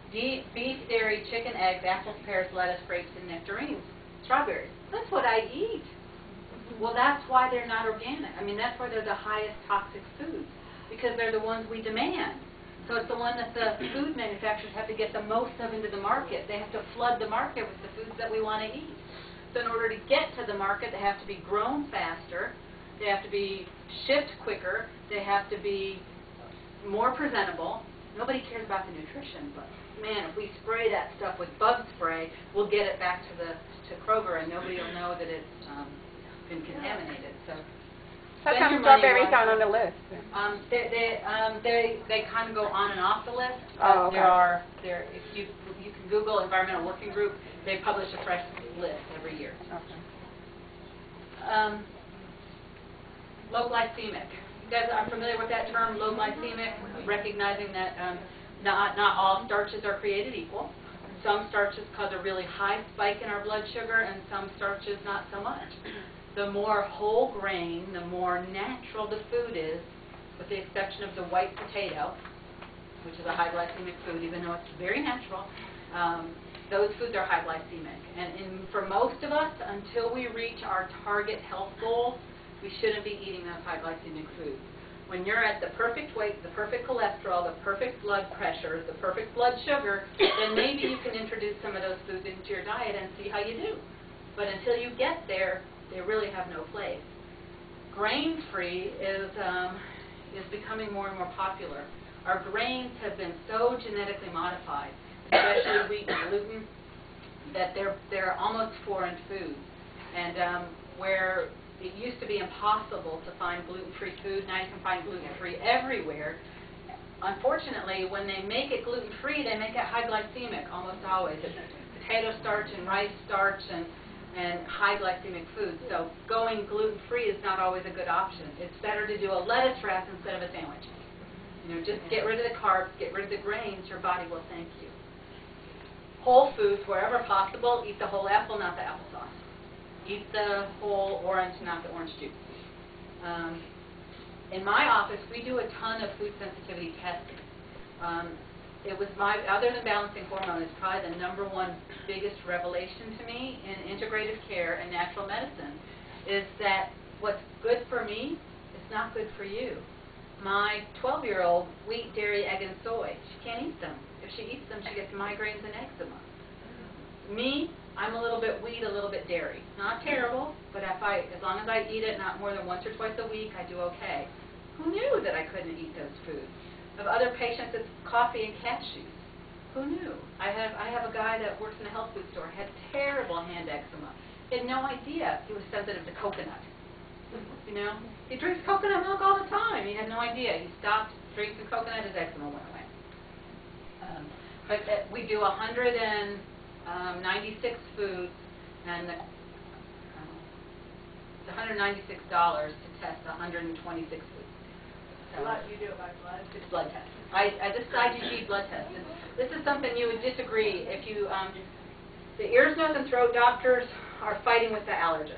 Beef, dairy, chicken, eggs, apples, pears, lettuce, grapes, and nectarines. Strawberries. That's what I eat. Well, that's why they're not organic. I mean, that's why they're the highest toxic foods, because they're the ones we demand. So it's the one that the food manufacturers have to get the most of into the market. They have to flood the market with the foods that we want to eat. So in order to get to the market, they have to be grown faster, they have to be shipped quicker, they have to be more presentable. Nobody cares about the nutrition, but man, if we spray that stuff with bug spray, we'll get it back to Kroger, and nobody will know that it's been contaminated. So how come strawberries aren't on the list? They kind of go on and off the list. Oh, okay. If you can Google Environmental Working Group, they publish a fresh list every year. Okay. Low glycemic. You guys are familiar with that term, low glycemic, recognizing that not all starches are created equal. Some starches cause a really high spike in our blood sugar, and some starches not so much. The more whole grain, the more natural the food is, with the exception of the white potato, which is a high glycemic food, even though it's very natural. Those foods are high glycemic. And for most of us, until we reach our target health goals, we shouldn't be eating those high glycemic foods. When you're at the perfect weight, the perfect cholesterol, the perfect blood pressure, the perfect blood sugar, then maybe you can introduce some of those foods into your diet and see how you do. But until you get there, they really have no place. Grain-free is becoming more and more popular. Our grains have been so genetically modified, especially wheat and gluten, that they're almost foreign foods. And where it used to be impossible to find gluten-free food, now you can find gluten-free everywhere. Unfortunately, when they make it gluten-free, they make it high glycemic almost always. It's potato starch and rice starch and high glycemic foods. So going gluten-free is not always a good option. It's better to do a lettuce wrap instead of a sandwich. Just get rid of the carbs, get rid of the grains, your body will thank you. Whole foods, wherever possible, eat the whole apple, not the applesauce. Eat the whole orange, not the orange juice. In my office, we do a ton of food sensitivity testing. Other than balancing hormone, it's probably the #1 biggest revelation to me in integrative care and natural medicine, is that what's good for me is not good for you. My 12-year-old, wheat, dairy, egg, and soy, she can't eat them. If she eats them, she gets migraines and eczema. Me, I'm a little bit wheat, a little bit dairy. Not terrible, but as long as I eat it not more than once or twice a week, I do okay. Who knew that I couldn't eat those foods? Of other patients, it's coffee and cashews. Who knew? I have a guy that works in a health food store, had terrible hand eczema. He had no idea he was sensitive to coconut. You know? He drinks coconut milk all the time. He had no idea. He stopped drinking coconut, his eczema went away. But we do 196 foods, and it's $196 to test 126 foods. So You do it by blood? it's blood test. This is IgG blood test. This is something you would disagree if you, the ears, nose, and throat doctors are fighting with the allergists.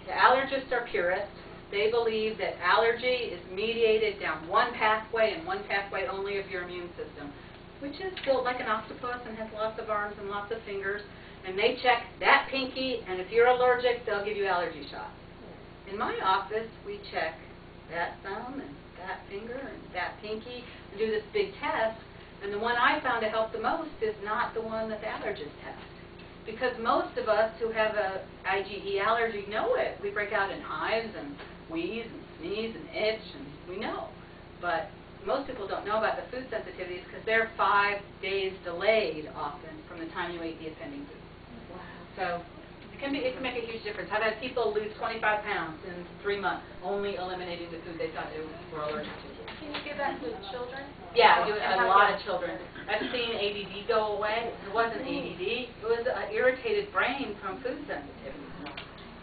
The allergists are purists. They believe that allergy is mediated down one pathway and one pathway only of your immune system, which is built like an octopus and has lots of arms and lots of fingers. And they check that pinky, and if you're allergic, they'll give you allergy shots. In my office, we check that thumb and that finger and that pinky and do this big test. And the one I found to help the most is not the one that the allergists test. Because most of us who have a IgE allergy know it. We break out in hives and wheeze and sneeze and itch, and we know. But most people don't know about the food sensitivities because they're 5 days delayed often from the time you ate the offending food. Wow. So it can make a huge difference. I've had people lose 25 pounds in 3 months only eliminating the food they thought they were allergic to. Can you give that to children? Yeah, I do it a lot of children. I've seen ADD go away. It wasn't ADD. It was an irritated brain from food sensitivity.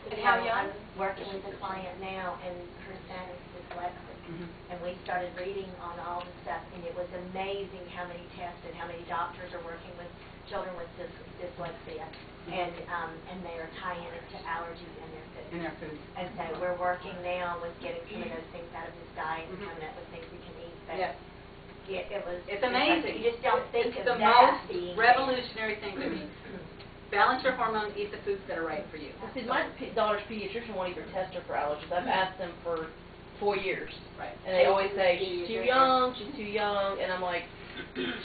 And how young? I'm working with a client now, and her son is dyslexic. And we started reading on all the stuff, and it was amazing how many tests and how many doctors are working with children with dyslexia. And they are tying it to allergies in their food. And so we're working now with getting some of those things out of his diet and coming up with things we can eat. But it's amazing. You just don't think it's of the that most being revolutionary thing to me. Balance your hormones, eat the foods that are right for you. See, my daughter's pediatrician won't even test her for allergies. I've asked them for 4 years. Right. And they always say, she's too young, and I'm like,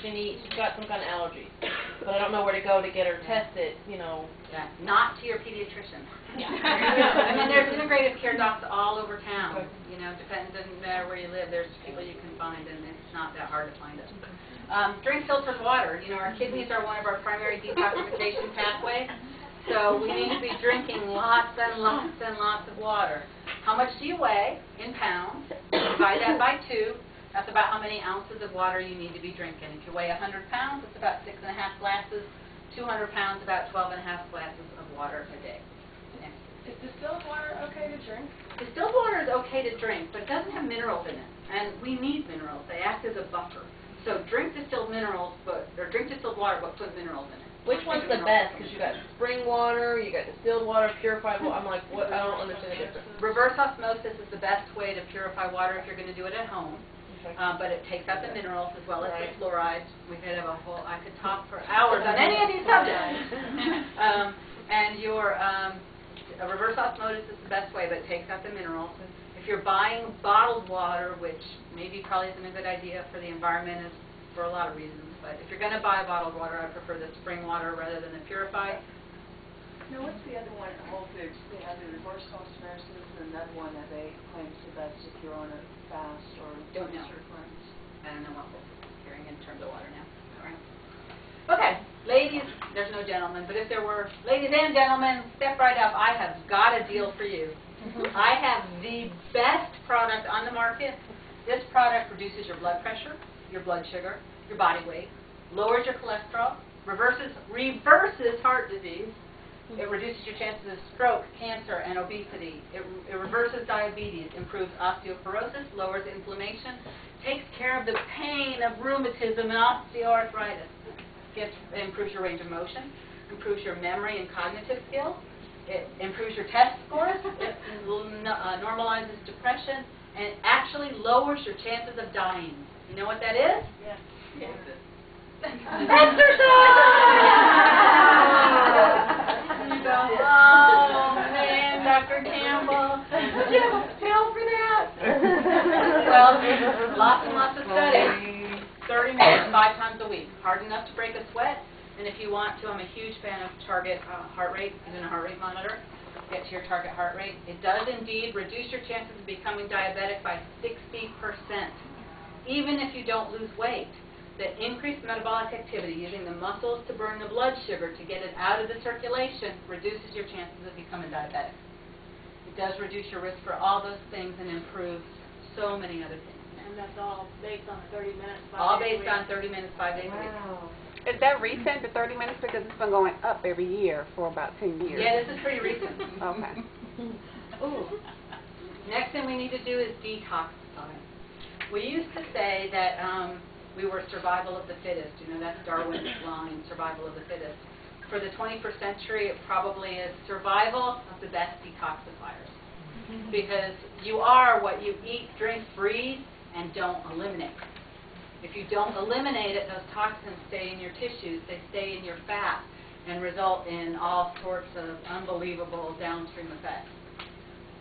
she's got some kind of allergy. But I don't know where to go to get her tested, you know. Yeah. Not to your pediatrician. Yeah. I mean, there's integrative care docs all over town. You know, doesn't matter where you live, there's people you can find, and it's not that hard to find them. Drink filtered water. You know, our kidneys are one of our primary detoxification pathways, so we need to be drinking lots and lots and lots of water. How much do you weigh in pounds? Divide that by 2. That's about how many ounces of water you need to be drinking. If you weigh 100 pounds, it's about 6.5 glasses. 200 pounds, about 12.5 glasses of water a day. Is distilled water okay to drink? Distilled water is okay to drink, but it doesn't have minerals in it. And we need minerals. They act as a buffer. So drink distilled water, but put minerals in it. Which one's the best? Because you got spring water, you got distilled water, purified water. I'm like, what? I don't understand the difference. Reverse osmosis is the best way to purify water if you're going to do it at home. But it takes out the minerals as well as the fluorides. We could have I could talk for hours on any of these subjects. And your reverse osmosis is the best way, but it takes out the minerals. If you're buying bottled water, which maybe probably isn't a good idea for the environment, is for a lot of reasons, but if you're going to buy bottled water, I prefer the spring water rather than the purified. No, what's the other one at Whole Foods? They have the reverse osmosis and another one that they claim is the best if you're on a fast or Don't know. requirements. I don't know what Whole Foods is carrying in terms of water now. All right. Okay, ladies, there's no gentlemen, but if there were ladies and gentlemen, step right up. I have got a deal for you. I have the best product on the market. This product reduces your blood pressure, your blood sugar, your body weight, lowers your cholesterol, reverses heart disease. It reduces your chances of stroke, cancer, and obesity. It reverses diabetes, improves osteoporosis, lowers inflammation, takes care of the pain of rheumatism and osteoarthritis. It improves your range of motion, improves your memory and cognitive skills. It improves your test scores. It normalizes depression, and it actually lowers your chances of dying. You know what that is? Yes. You go, oh man, Dr. Campbell, did you have a pill for that? Well, lots and lots of studies. 30 minutes, 5 times a week. Hard enough to break a sweat. And if you want to, I'm a huge fan of target heart rate, using a heart rate monitor. Get to your target heart rate. It does indeed reduce your chances of becoming diabetic by 60%. even if you don't lose weight, that increased metabolic activity, using the muscles to burn the blood sugar to get it out of the circulation, reduces your chances of becoming diabetic. It does reduce your risk for all those things and improves so many other things. And that's all based on 30 minutes. All based on 30 minutes, 5 days a week. Wow. Is that recent, the 30 minutes? Because it's been going up every year for about 10 years. Yeah, this is pretty recent. Okay. Ooh. Next thing we need to do is detoxify. We used to say that we were survival of the fittest. You know, that's Darwin's line, survival of the fittest. For the 21st century, it probably is survival of the best detoxifiers. Because you are what you eat, drink, breathe, and don't eliminate. If you don't eliminate it, those toxins stay in your tissues, they stay in your fat, and result in all sorts of unbelievable downstream effects.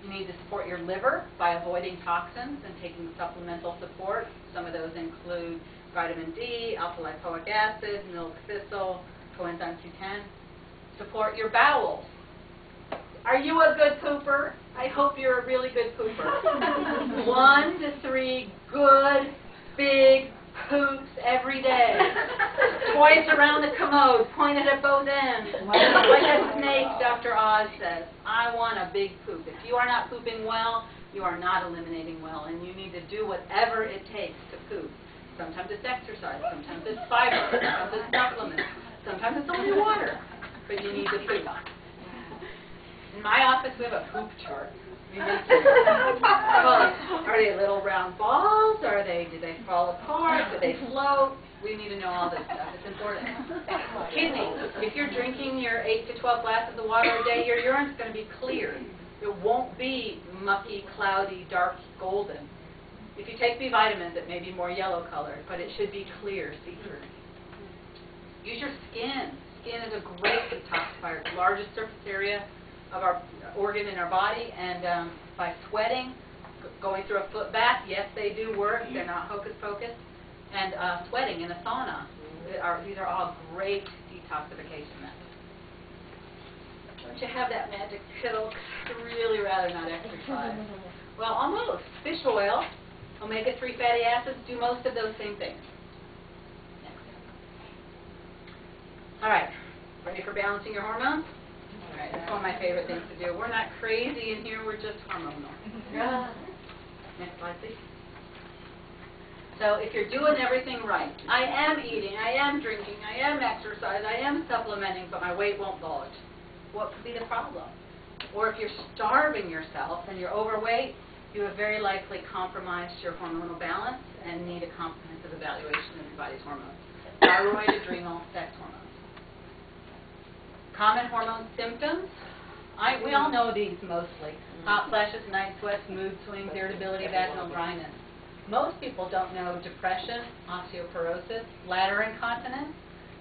You need to support your liver by avoiding toxins and taking supplemental support. Some of those include vitamin D, alpha-lipoic acid, milk thistle, coenzyme Q10. Support your bowels. Are you a good pooper? I hope you're a really good pooper. 1 to 3 good, big poops every day. Twice around the commode, pointed at both ends. Like a snake, Dr. Oz says. I want a big poop. If you are not pooping well, you are not eliminating well, and you need to do whatever it takes to poop. Sometimes it's exercise, sometimes it's fiber, sometimes it's supplements, sometimes it's only water, but you need to poop. In my office, we have a poop chart. Are they little round balls? Do they fall apart? Do they float? We need to know all this stuff. It's important. Kidneys. If you're drinking your 8 to 12 glasses of water a day, your urine's going to be clear. It won't be mucky, cloudy, dark, golden. If you take B vitamins, it may be more yellow colored, but it should be clear, see-through. Use your skin. Skin is a great detoxifier. It's the largest surface area of our organ in our body, and by sweating, going through a foot bath, yes, they do work. They're not hocus pocus. And sweating in a sauna. These are all great detoxification methods. Don't you have that magic pill? I'd really rather not exercise. Well, almost. Fish oil, omega-3 fatty acids do most of those same things. Next. All right. Ready for balancing your hormones? All right, that's one of my favorite things to do. We're not crazy in here, we're just hormonal. Next slide, please. So if you're doing everything right, I am eating, I am drinking, I am exercising, I am supplementing, but my weight won't budge. What could be the problem? Or if you're starving yourself and you're overweight, you have very likely compromised your hormonal balance and need a comprehensive evaluation of your body's hormones. Thyroid, adrenal, sex hormones. Common hormone symptoms. We all know these mostly. Hot flashes, night sweats, mood swings, irritability, vaginal dryness. Most people don't know depression, osteoporosis, bladder incontinence,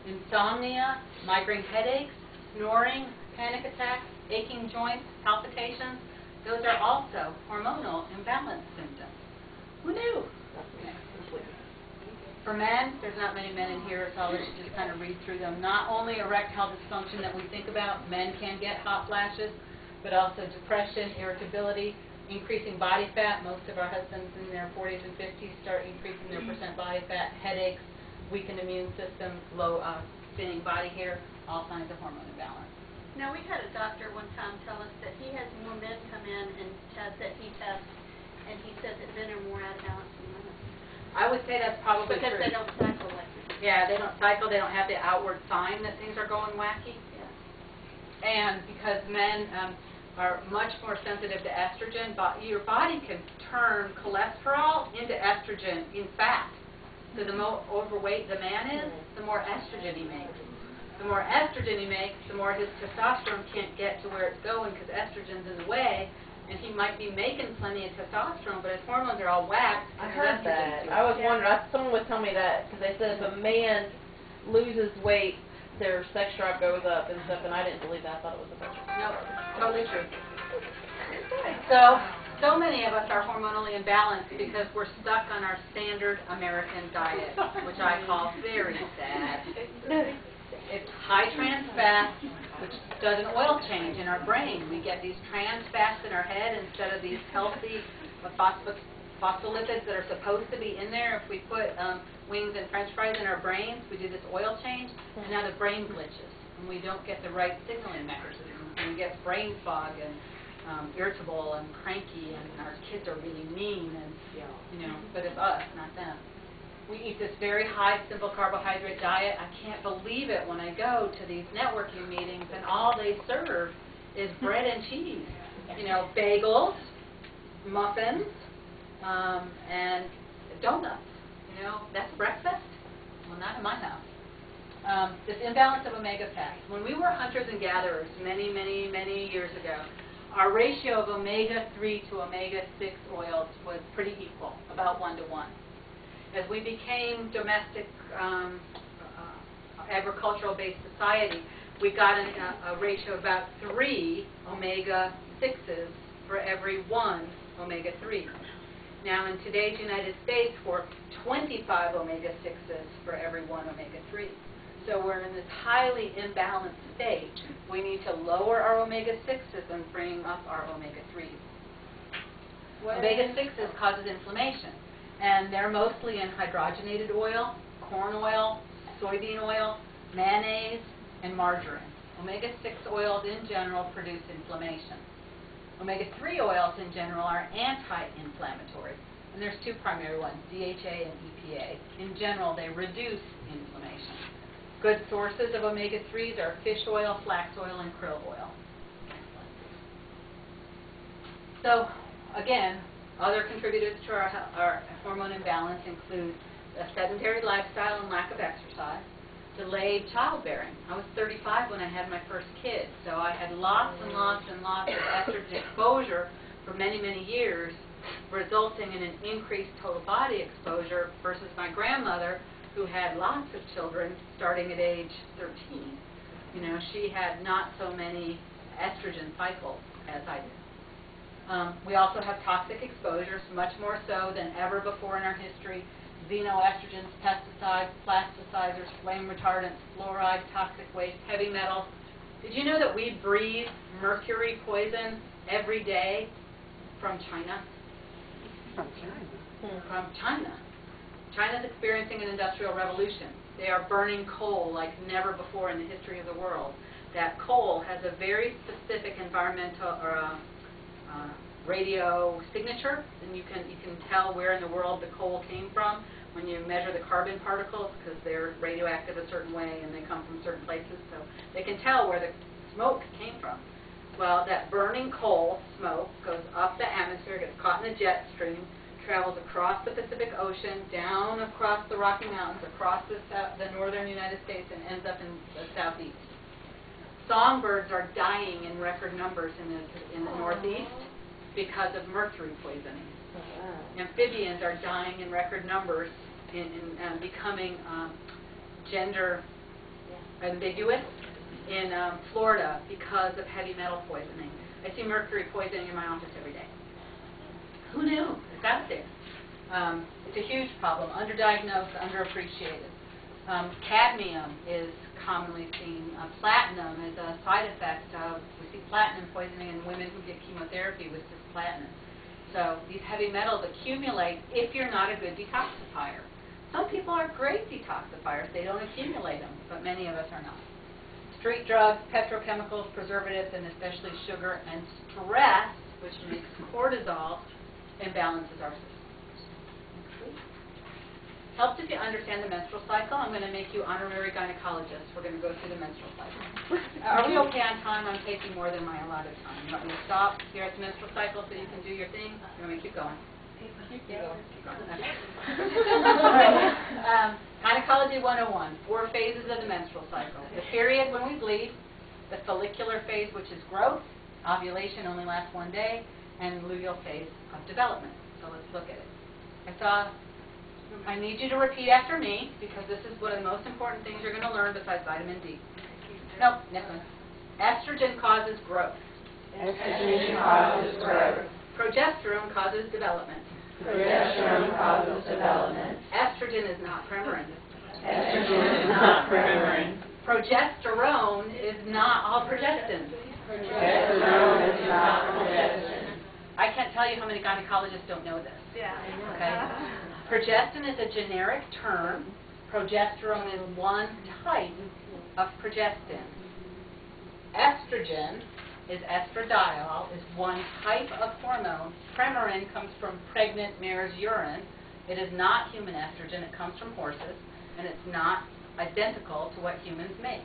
insomnia, migraine headaches, snoring, panic attacks, aching joints, palpitations. Those are also hormonal imbalance symptoms. Who knew? For men, there's not many men in here, so I'll let you just kind of read through them. Not only erectile dysfunction that we think about, men can get hot flashes, but also depression, irritability, increasing body fat. Most of our husbands in their 40s and 50s start increasing their percent body fat, headaches, weakened immune system, low thinning body hair, all signs of hormone imbalance. Now, we had a doctor one time tell us that he has more men come in and that he tests, and he said that men are more out of balance than women. I would say that's probably because true. They don't cycle like that. Yeah, they don't cycle. They don't have the outward sign that things are going wacky. Yeah. And because men are much more sensitive to estrogen, but your body can turn cholesterol into estrogen in fat. So the more overweight the man is, the more estrogen he makes. The more estrogen he makes, the more his testosterone can't get to where it's going because estrogen's in the way. And he might be making plenty of testosterone, but his hormones are all whacked. I heard that. I was wondering. Someone was telling me that because they said if a man loses weight, their sex drive goes up and stuff, and I didn't believe that. I thought it was a bunch of... No, totally true. So many of us are hormonally imbalanced because we're stuck on our standard American diet, which I call very sad. It's high trans fat, which does an oil change in our brain. We get these trans fats in our head instead of these healthy phospholipids that are supposed to be in there. If we put wings and french fries in our brains, we do this oil change, and now the brain glitches, and we don't get the right signaling mechanisms, and we get brain fog and irritable and cranky, and our kids are really mean, and but it's us, not them. We eat this very high simple carbohydrate diet. I can't believe it when I go to these networking meetings and all they serve is bread and cheese. Bagels, muffins, and donuts. That's breakfast? Well, not in my house. This imbalance of omega fats. When we were hunters and gatherers many, many, many years ago, our ratio of omega-3 to omega-6 oils was pretty equal, about 1 to 1. As we became domestic, agricultural-based society, we got a ratio of about 3 omega-6s for every 1 omega-3. Now, in today's United States, we're 25 omega-6s for every 1 omega-3. So we're in this highly imbalanced state. We need to lower our omega-6s and bring up our omega-3s. Omega-6s causes inflammation, and they're mostly in hydrogenated oil, corn oil, soybean oil, mayonnaise, and margarine. Omega-6 oils in general produce inflammation. Omega-3 oils in general are anti-inflammatory, and there's 2 primary ones, DHA and EPA. In general, they reduce inflammation. Good sources of omega-3s are fish oil, flax oil, and krill oil. So, again, other contributors to our hormone imbalance include a sedentary lifestyle and lack of exercise, delayed childbearing. I was 35 when I had my first kid, so I had lots and lots and lots of estrogen exposure for many, many years, resulting in an increased total body exposure versus my grandmother, who had lots of children starting at age 13. She had not so many estrogen cycles as I did. We also have toxic exposures, much more so than ever before in our history. Xenoestrogens, pesticides, plasticizers, flame retardants, fluoride, toxic waste, heavy metals. Did you know that we breathe mercury poison every day from China? From China? From China. China's experiencing an industrial revolution. They are burning coal like never before in the history of the world. That coal has a very specific environmental or radio signature, and you can tell where in the world the coal came from when you measure the carbon particles, because they're radioactive a certain way and they come from certain places, so they can tell where the smoke came from. Well, that burning coal smoke goes up the atmosphere, gets caught in a jet stream, travels across the Pacific Ocean, down across the Rocky Mountains, across the northern United States, and ends up in the southeast. Songbirds are dying in record numbers in the northeast because of mercury poisoning. Amphibians are dying in record numbers in becoming gender ambiguous in Florida because of heavy metal poisoning. I see mercury poisoning in my office every day. Who knew? It's out there. It's a huge problem, underdiagnosed, underappreciated. Cadmium is commonly seen. Platinum is a side effect of, we see platinum poisoning in women who get chemotherapy with cisplatin. So these heavy metals accumulate if you're not a good detoxifier. Some people are great detoxifiers. They don't accumulate them, but many of us are not. Street drugs, petrochemicals, preservatives, and especially sugar and stress, which makes cortisol, imbalances our system. Helps if you understand the menstrual cycle. I'm going to make you honorary gynecologists. We're going to go through the menstrual cycle. Are we okay on time? I'm taking more than my allotted time. You want me to stop here at the menstrual cycle so you can do your thing? You want me to keep going? Keep going. Okay. Gynecology 101, 4 phases of the menstrual cycle. The period when we bleed, the follicular phase, which is growth, ovulation only lasts 1 day, and luteal phase of development. So let's look at it. I need you to repeat after me, because this is one of the most important things you're going to learn besides vitamin D. Nope, next one. Estrogen causes growth. Estrogen causes growth. Progesterone causes development. Progesterone causes development. Estrogen is not Premarin. Estrogen is not Premarin. Progesterone is not all progestin. Progesterone is not progestin. I can't tell you how many gynecologists don't know this. Yeah, I know. Okay? Progestin is a generic term. Progesterone is one type of progestin. Estrogen is estradiol, is one type of hormone. Premarin comes from pregnant mare's urine. It is not human estrogen. It comes from horses, and it's not identical to what humans make.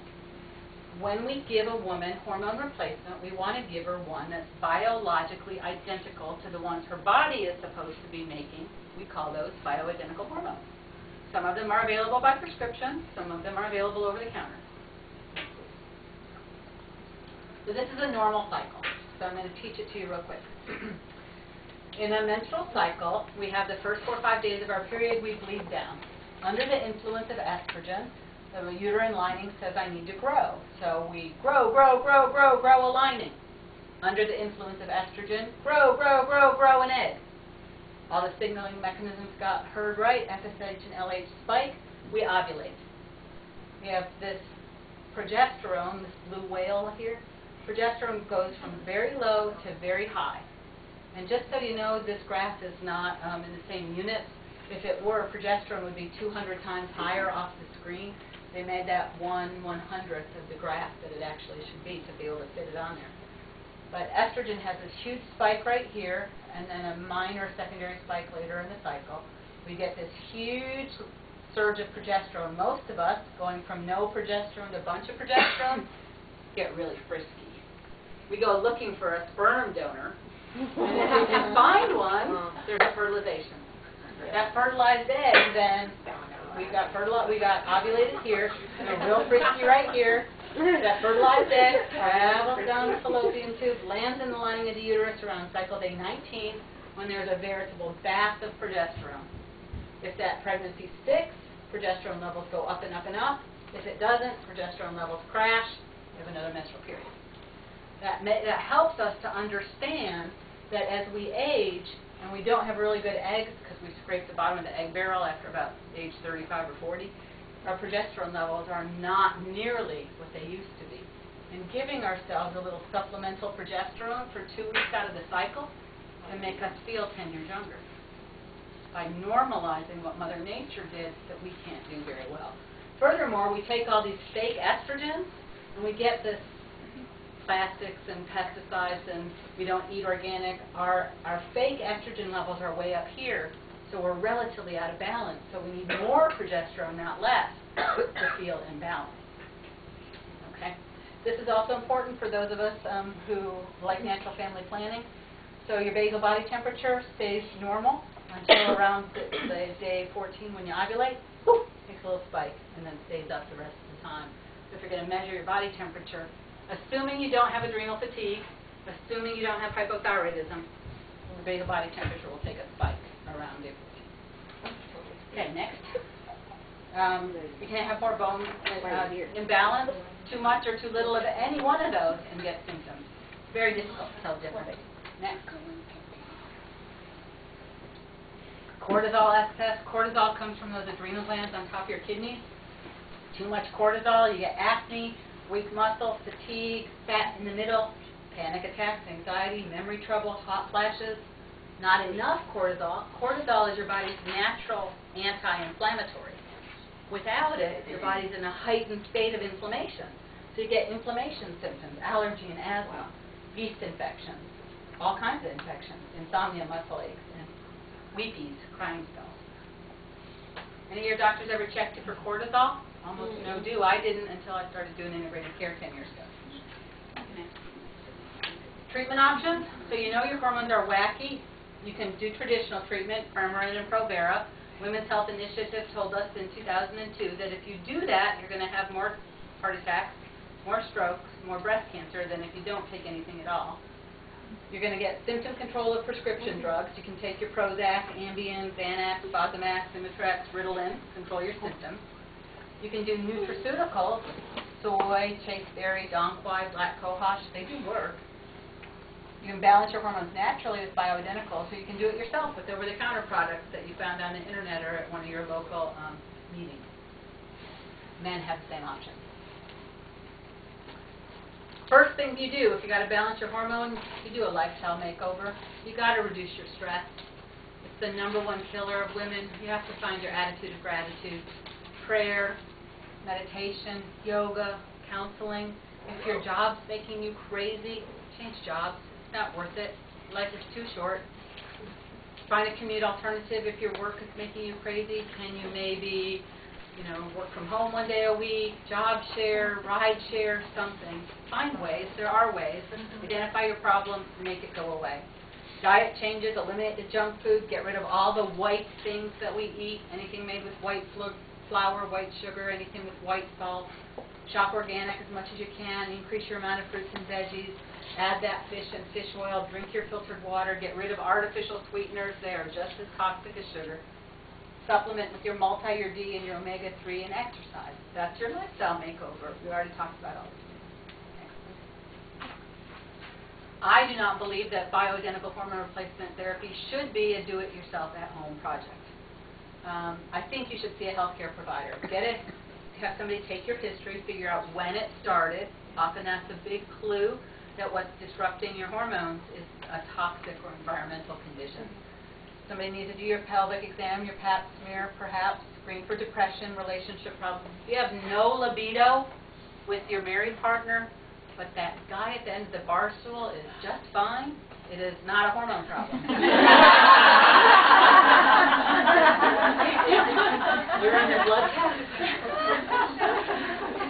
When we give a woman hormone replacement, we want to give her one that's biologically identical to the ones her body is supposed to be making. We call those bioidentical hormones. Some of them are available by prescription. Some of them are available over the counter. So this is a normal cycle. So I'm going to teach it to you real quick. In a menstrual cycle, we have the first 4 or 5 days of our period, we bleed down. Under the influence of estrogen, the uterine lining says, I need to grow. So we grow a lining. Under the influence of estrogen, grow an egg. All the signaling mechanisms got heard right, FSH and LH spike, we ovulate. We have this progesterone, this blue whale here. Progesterone goes from very low to very high. And just so you know, this graph is not in the same units. If it were, progesterone would be 200 times higher off the screen. They made that 1/100th of the graph that it actually should be to be able to fit it on there. But estrogen has this huge spike right here, and then a minor secondary spike later in the cycle. We get this huge surge of progesterone. Most of us, going from no progesterone to a bunch of progesterone, get really frisky. We go looking for a sperm donor, and if we can find one, there's a fertilization. That fertilized egg, then we got ovulated here, and real frisky right here. That fertilized egg travels down the fallopian tube, lands in the lining of the uterus around cycle day 19, when there's a veritable bath of progesterone. If that pregnancy sticks, progesterone levels go up and up and up. If it doesn't, progesterone levels crash. You have another menstrual period. That helps us to understand that as we age, and we don't have really good eggs because we scrape the bottom of the egg barrel after about age 35 or 40, our progesterone levels are not nearly what they used to be. And giving ourselves a little supplemental progesterone for 2 weeks out of the cycle can make us feel 10 years younger by normalizing what Mother Nature did that we can't do very well. Furthermore, we take all these fake estrogens and we get this plastics and pesticides, and we don't eat organic. Our fake estrogen levels are way up here, so we're relatively out of balance. So we need more progesterone, not less, to feel in balance. Okay. This is also important for those of us who like natural family planning. So your basal body temperature stays normal until around the day 14 when you ovulate. Whoop, takes a little spike and then stays up the rest of the time. So if you're going to measure your body temperature, assuming you don't have adrenal fatigue, assuming you don't have hypothyroidism, the basal body temperature will take a spike around day 14. Okay, next. You can have hormone imbalance, too much or too little of any one of those, and get symptoms. It's very difficult to tell the difference. Next. Cortisol excess. Cortisol comes from those adrenal glands on top of your kidneys. Too much cortisol, you get acne, weak muscle, fatigue, fat in the middle, panic attacks, anxiety, memory trouble, hot flashes. Not enough cortisol. Cortisol is your body's natural anti-inflammatory. Without it, your body's in a heightened state of inflammation. So you get inflammation symptoms, allergy and asthma, yeast infections, all kinds of infections, insomnia, muscle aches, and weepies, crying spells. Any of your doctors ever checked you for cortisol? Almost no do. I didn't until I started doing integrated care 10 years ago. Okay. Treatment options. So you know your hormones are wacky. You can do traditional treatment, Premarin and Provera. Women's Health Initiative told us in 2002 that if you do that, you're going to have more heart attacks, more strokes, more breast cancer than if you don't take anything at all. You're going to get symptom control of prescription drugs. You can take your Prozac, Ambien, Xanax, Fosamax, Imitrex, Ritalin, control your symptoms. You can do nutraceuticals, soy, chasteberry, donquois, black cohosh. They do work. You can balance your hormones naturally with bioidentical, so you can do it yourself with over-the-counter products that you found on the internet or at one of your local meetings. Men have the same option. First thing you do, if you got to balance your hormones, you do a lifestyle makeover. You got to reduce your stress. It's the #1 killer of women. You have to find your attitude of gratitude. Prayer, meditation, yoga, counseling. If your job's making you crazy, change jobs. It's not worth it. Life is too short. Find a commute alternative if your work is making you crazy. Can you maybe, work from home 1 day a week, job share, ride share, something. Find ways. There are ways. Identify your problem, make it go away. Diet changes, eliminate the junk food, get rid of all the white things that we eat, anything made with white flour, white sugar, anything with white salt. Shop organic as much as you can, increase your amount of fruits and veggies, add that fish and fish oil, drink your filtered water, get rid of artificial sweeteners, they are just as toxic as sugar. Supplement with your multi, your D, and your omega-3 and exercise. That's your lifestyle makeover. We already talked about all this. I do not believe that bioidentical hormone replacement therapy should be a do-it-yourself at-home project. I think you should see a healthcare provider. Get it? Have somebody take your history, figure out when it started. Often that's a big clue that what's disrupting your hormones is a toxic or environmental condition. Somebody needs to do your pelvic exam, your pap smear, perhaps, screen for depression, relationship problems. If you have no libido with your married partner, but that guy at the end of the bar stool is just fine, it is not a hormone problem. You're in your blood test.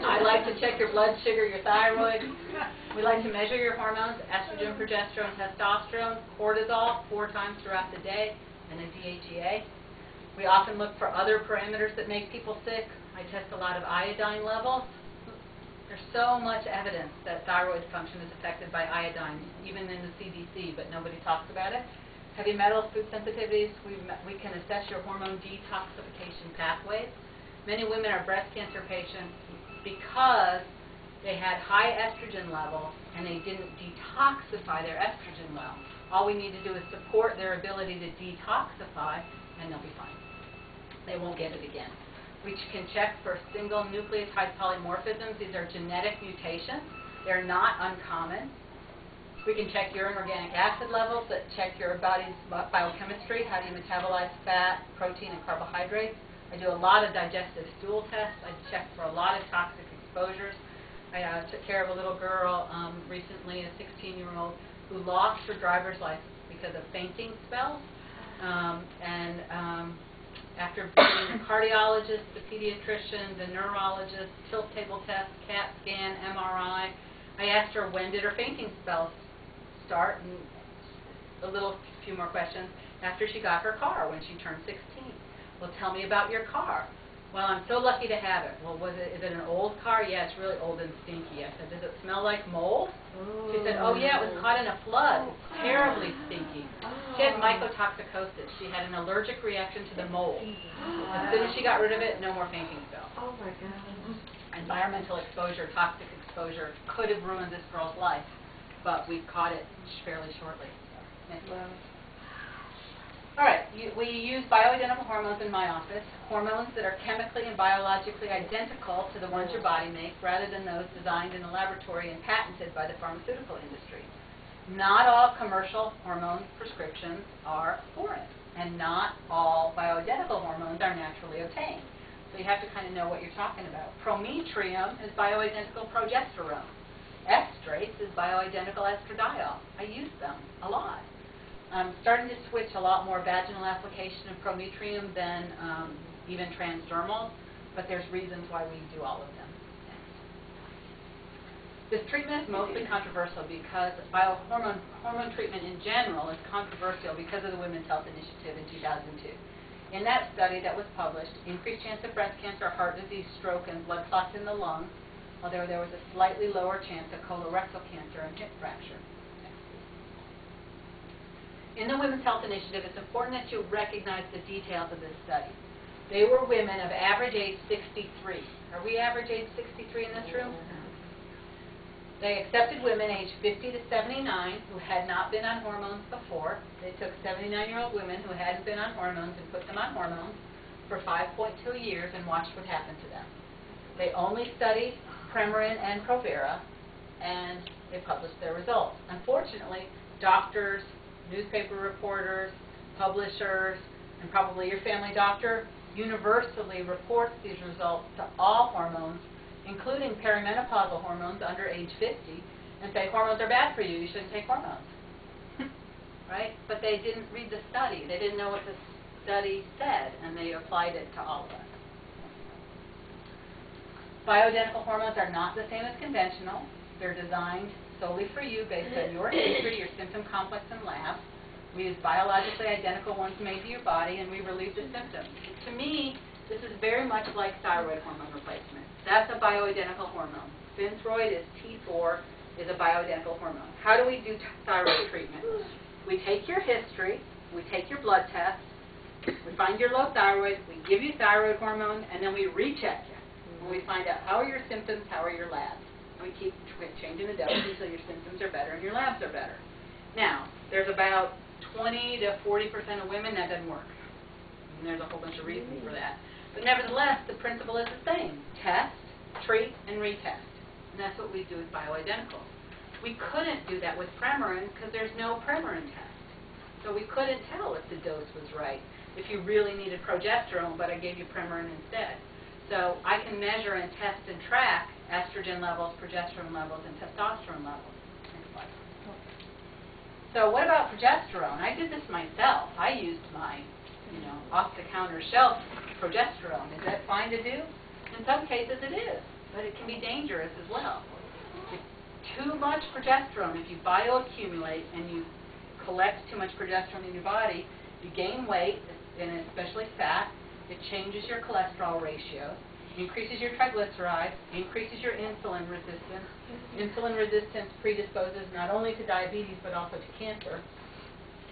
I like to check your blood sugar, your thyroid. We like to measure your hormones, estrogen, progesterone, testosterone, cortisol 4 times throughout the day, and a DHEA. We often look for other parameters that make people sick. I test a lot of iodine levels. There's so much evidence that thyroid function is affected by iodine, even in the CDC, but nobody talks about it. Heavy metals, food sensitivities, we can assess your hormone detoxification pathways. Many women are breast cancer patients because they had high estrogen levels and they didn't detoxify their estrogen well. All we need to do is support their ability to detoxify and they'll be fine. They won't get it again. We can check for single nucleotide polymorphisms. These are genetic mutations. They're not uncommon. We can check urine organic acid levels that check your body's biochemistry. How do you metabolize fat, protein, and carbohydrates? I do a lot of digestive stool tests. I check for a lot of toxic exposures. I took care of a little girl recently, a 16-year-old, who lost her driver's license because of fainting spells. After being the cardiologist, the pediatrician, the neurologist, tilt table test, CAT scan, MRI, I asked her when did her fainting spells start, and a few more questions after she got her car when she turned 16. Well, tell me about your car. Well, I'm so lucky to have it. Well, is it an old car? Yeah, it's really old and stinky. I said, does it smell like mold? She said, oh yeah, it was caught in a flood. It's terribly stinky. She had mycotoxicosis. She had an allergic reaction to the mold. As soon as she got rid of it, no more fainting spells. Oh my God. Environmental exposure, toxic exposure could have ruined this girl's life, but we caught it fairly shortly. Wow. All right, we use bioidentical hormones in my office, hormones that are chemically and biologically identical to the ones your body makes rather than those designed in the laboratory and patented by the pharmaceutical industry. Not all commercial hormone prescriptions are foreign, and not all bioidentical hormones are naturally obtained. So you have to kind of know what you're talking about. Prometrium is bioidentical progesterone. Estrace is bioidentical estradiol. I use them a lot. I'm starting to switch a lot more vaginal application of prometrium than even transdermal, but there's reasons why we do all of them. This treatment is mostly controversial because hormone treatment in general is controversial because of the Women's Health Initiative in 2002. In that study that was published, increased chance of breast cancer, heart disease, stroke, and blood clots in the lungs, although there was a slightly lower chance of colorectal cancer and hip fracture. In the Women's Health Initiative, it's important that you recognize the details of this study. They were women of average age 63. Are we average age 63 in this room? They accepted women aged 50 to 79 who had not been on hormones before. They took 79-year-old women who hadn't been on hormones and put them on hormones for 5.2 years and watched what happened to them. They only studied Premarin and Provera. and they publish their results. Unfortunately, doctors, newspaper reporters, publishers, and probably your family doctor universally reports these results to all hormones, including perimenopausal hormones under age 50, and say hormones are bad for you, you shouldn't take hormones. Right? But they didn't read the study. They didn't know what the study said, and they applied it to all of us. Bioidentical hormones are not the same as conventional. They're designed solely for you based on your history, your symptom complex, and labs. We use biologically identical ones made to your body, and we relieve the symptoms. To me, this is very much like thyroid hormone replacement. That's a bioidentical hormone. Synthroid is T4, is a bioidentical hormone. How do we do thyroid treatment? We take your history, we take your blood test, we find your low thyroid, we give you thyroid hormone, and then we recheck you. And we find out how are your symptoms, how are your labs. And we keep changing the dose until your symptoms are better and your labs are better. Now, there's about 20 to 40% of women that doesn't work. And there's a whole bunch of reasons for that. But nevertheless, the principle is the same. Test, treat, and retest. And that's what we do with bioidenticals. We couldn't do that with Premarin because there's no Premarin test. So we couldn't tell if the dose was right, if you really needed progesterone, but I gave you Premarin instead. So I can measure and test and track estrogen levels, progesterone levels, and testosterone levels. Next slide. So what about progesterone? I did this myself. I used my, off-the-counter shelf progesterone. Is that fine to do? In some cases it is, but it can be dangerous as well. Too much progesterone, if you bioaccumulate and you collect too much progesterone in your body, you gain weight, and especially fat. It changes your cholesterol ratio, increases your triglycerides, increases your insulin resistance. Insulin resistance predisposes not only to diabetes but also to cancer.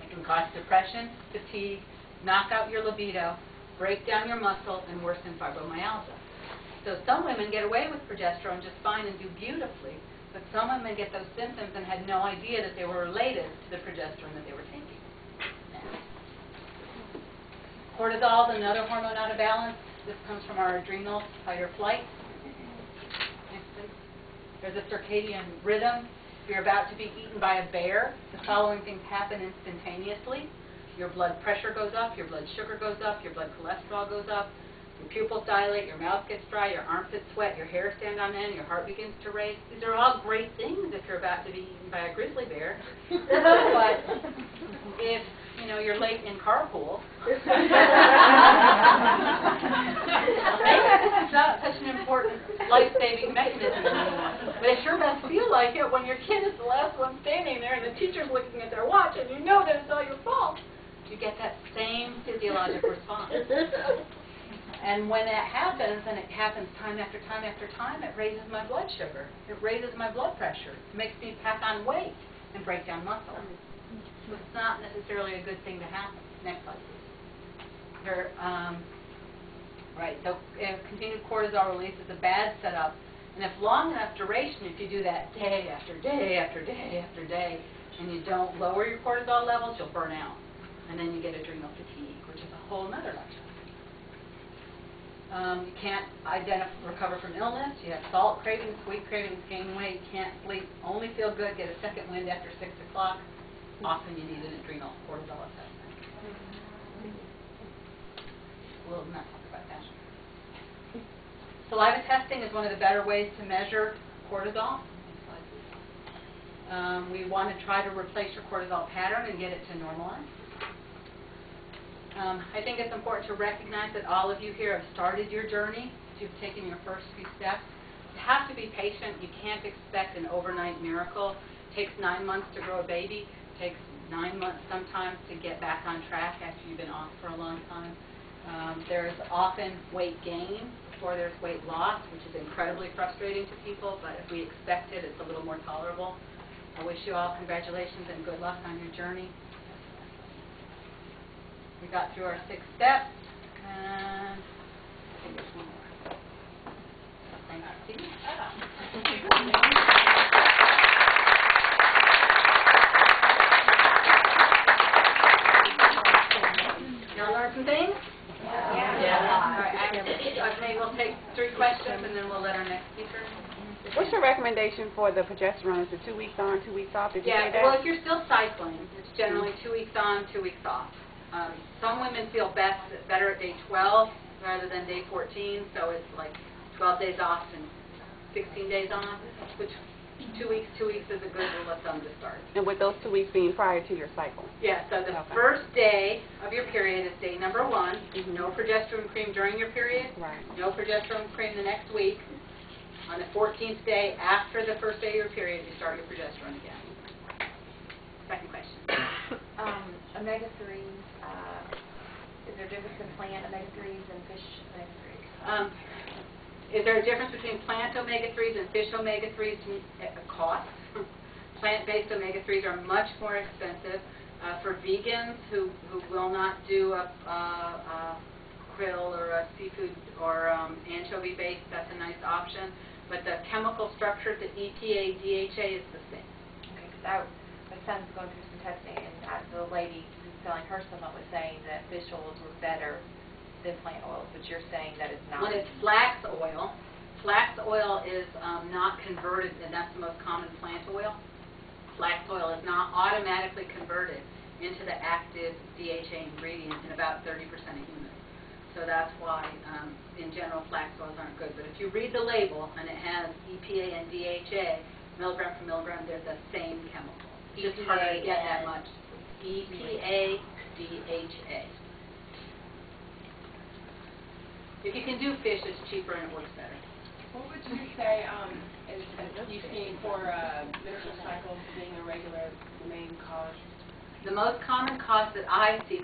It can cause depression, fatigue, knock out your libido, break down your muscle, and worsen fibromyalgia. So some women get away with progesterone just fine and do beautifully, but some women get those symptoms and had no idea that they were related to the progesterone that they were taking. Cortisol is another hormone out of balance. This comes from our adrenal fight or flight. Next, please. There's a circadian rhythm. If you're about to be eaten by a bear, the following things happen instantaneously. Your blood pressure goes up, your blood sugar goes up, your blood cholesterol goes up, your pupils dilate, your mouth gets dry, your armpits sweat, your hair stand on end, your heart begins to race. These are all great things if you're about to be eaten by a grizzly bear. But if you're late in carpool, it's not such an important life-saving mechanism anymore. But it sure does feel like it when your kid is the last one standing there and the teacher's looking at their watch and you know that it's all your fault. You get that same physiologic response. And when that happens, and it happens time after time after time, it raises my blood sugar. It raises my blood pressure. It makes me pack on weight and break down muscle. So it's not necessarily a good thing to happen. Next slide, please. So continued cortisol release is a bad setup. And if long enough duration, if you do that day after day after day after day, and you don't lower your cortisol levels, you'll burn out. And then you get adrenal fatigue, which is a whole other lecture. You can't recover from illness. You have salt cravings, sweet cravings, gain weight, can't sleep, only feel good, get a second wind after 6 o'clock. Often you need an adrenal cortisol assessment. We'll not talk about that. Saliva testing is one of the better ways to measure cortisol. We want to try to replace your cortisol pattern and get it to normalize. I think it's important to recognize that all of you here have started your journey. You've taken your first few steps. You have to be patient. You can't expect an overnight miracle. It takes 9 months to grow a baby. It takes 9 months sometimes to get back on track after you've been off for a long time. There's often weight gain before there's weight loss, which is incredibly frustrating to people, but if we expect it, it's a little more tolerable. I wish you all congratulations and good luck on your journey. We got through our 6 steps, and I think there's one more. Thank you. Y'all learn some things? Yeah. All right. Maybe we'll take 3 questions, and then we'll let our next speaker. What's your recommendation for the progesterone? Is it 2 weeks on, 2 weeks off? Did you say that? Well, if you're still cycling, it's generally 2 weeks on, 2 weeks off. Some women feel better at day 12 rather than day 14, so it's like 12 days off and 16 days on, which 2 weeks is a good rule of thumb to start. And with those 2 weeks being prior to your cycle? Yeah, so the Okay. first day of your period is day number 1. Mhm. No progesterone cream during your period. Right. No progesterone cream the next week. On the 14th day after the first day of your period, you start your progesterone again. Second question. Omega-3s, is there a difference in plant omega-3s and fish omega-3s? Is there a difference between plant omega-3s and fish omega-3s? Cost. Plant-based omega-3s are much more expensive. For vegans who will not do a krill or a seafood or anchovy base, that's a nice option. But the chemical structure, the EPA, DHA is the same. Okay, because my son's going through some testing, and the lady who's selling her supplement was saying that fish oils were better than plant oils, but you're saying that it's not. When it's flax oil is not converted, and that's the most common plant oil. Flax oil is not automatically converted into the active DHA ingredient in about 30% of humans. So that's why, in general, flax oils aren't good. But if you read the label and it has EPA and DHA, milligram for milligram, they're the same chemical. It's just harder to get that much. EPA, DHA. If you can do fish, it's cheaper and it works better. What would you say is you've seen for menstrual cycles being irregular, the main cause? The most common cause that I see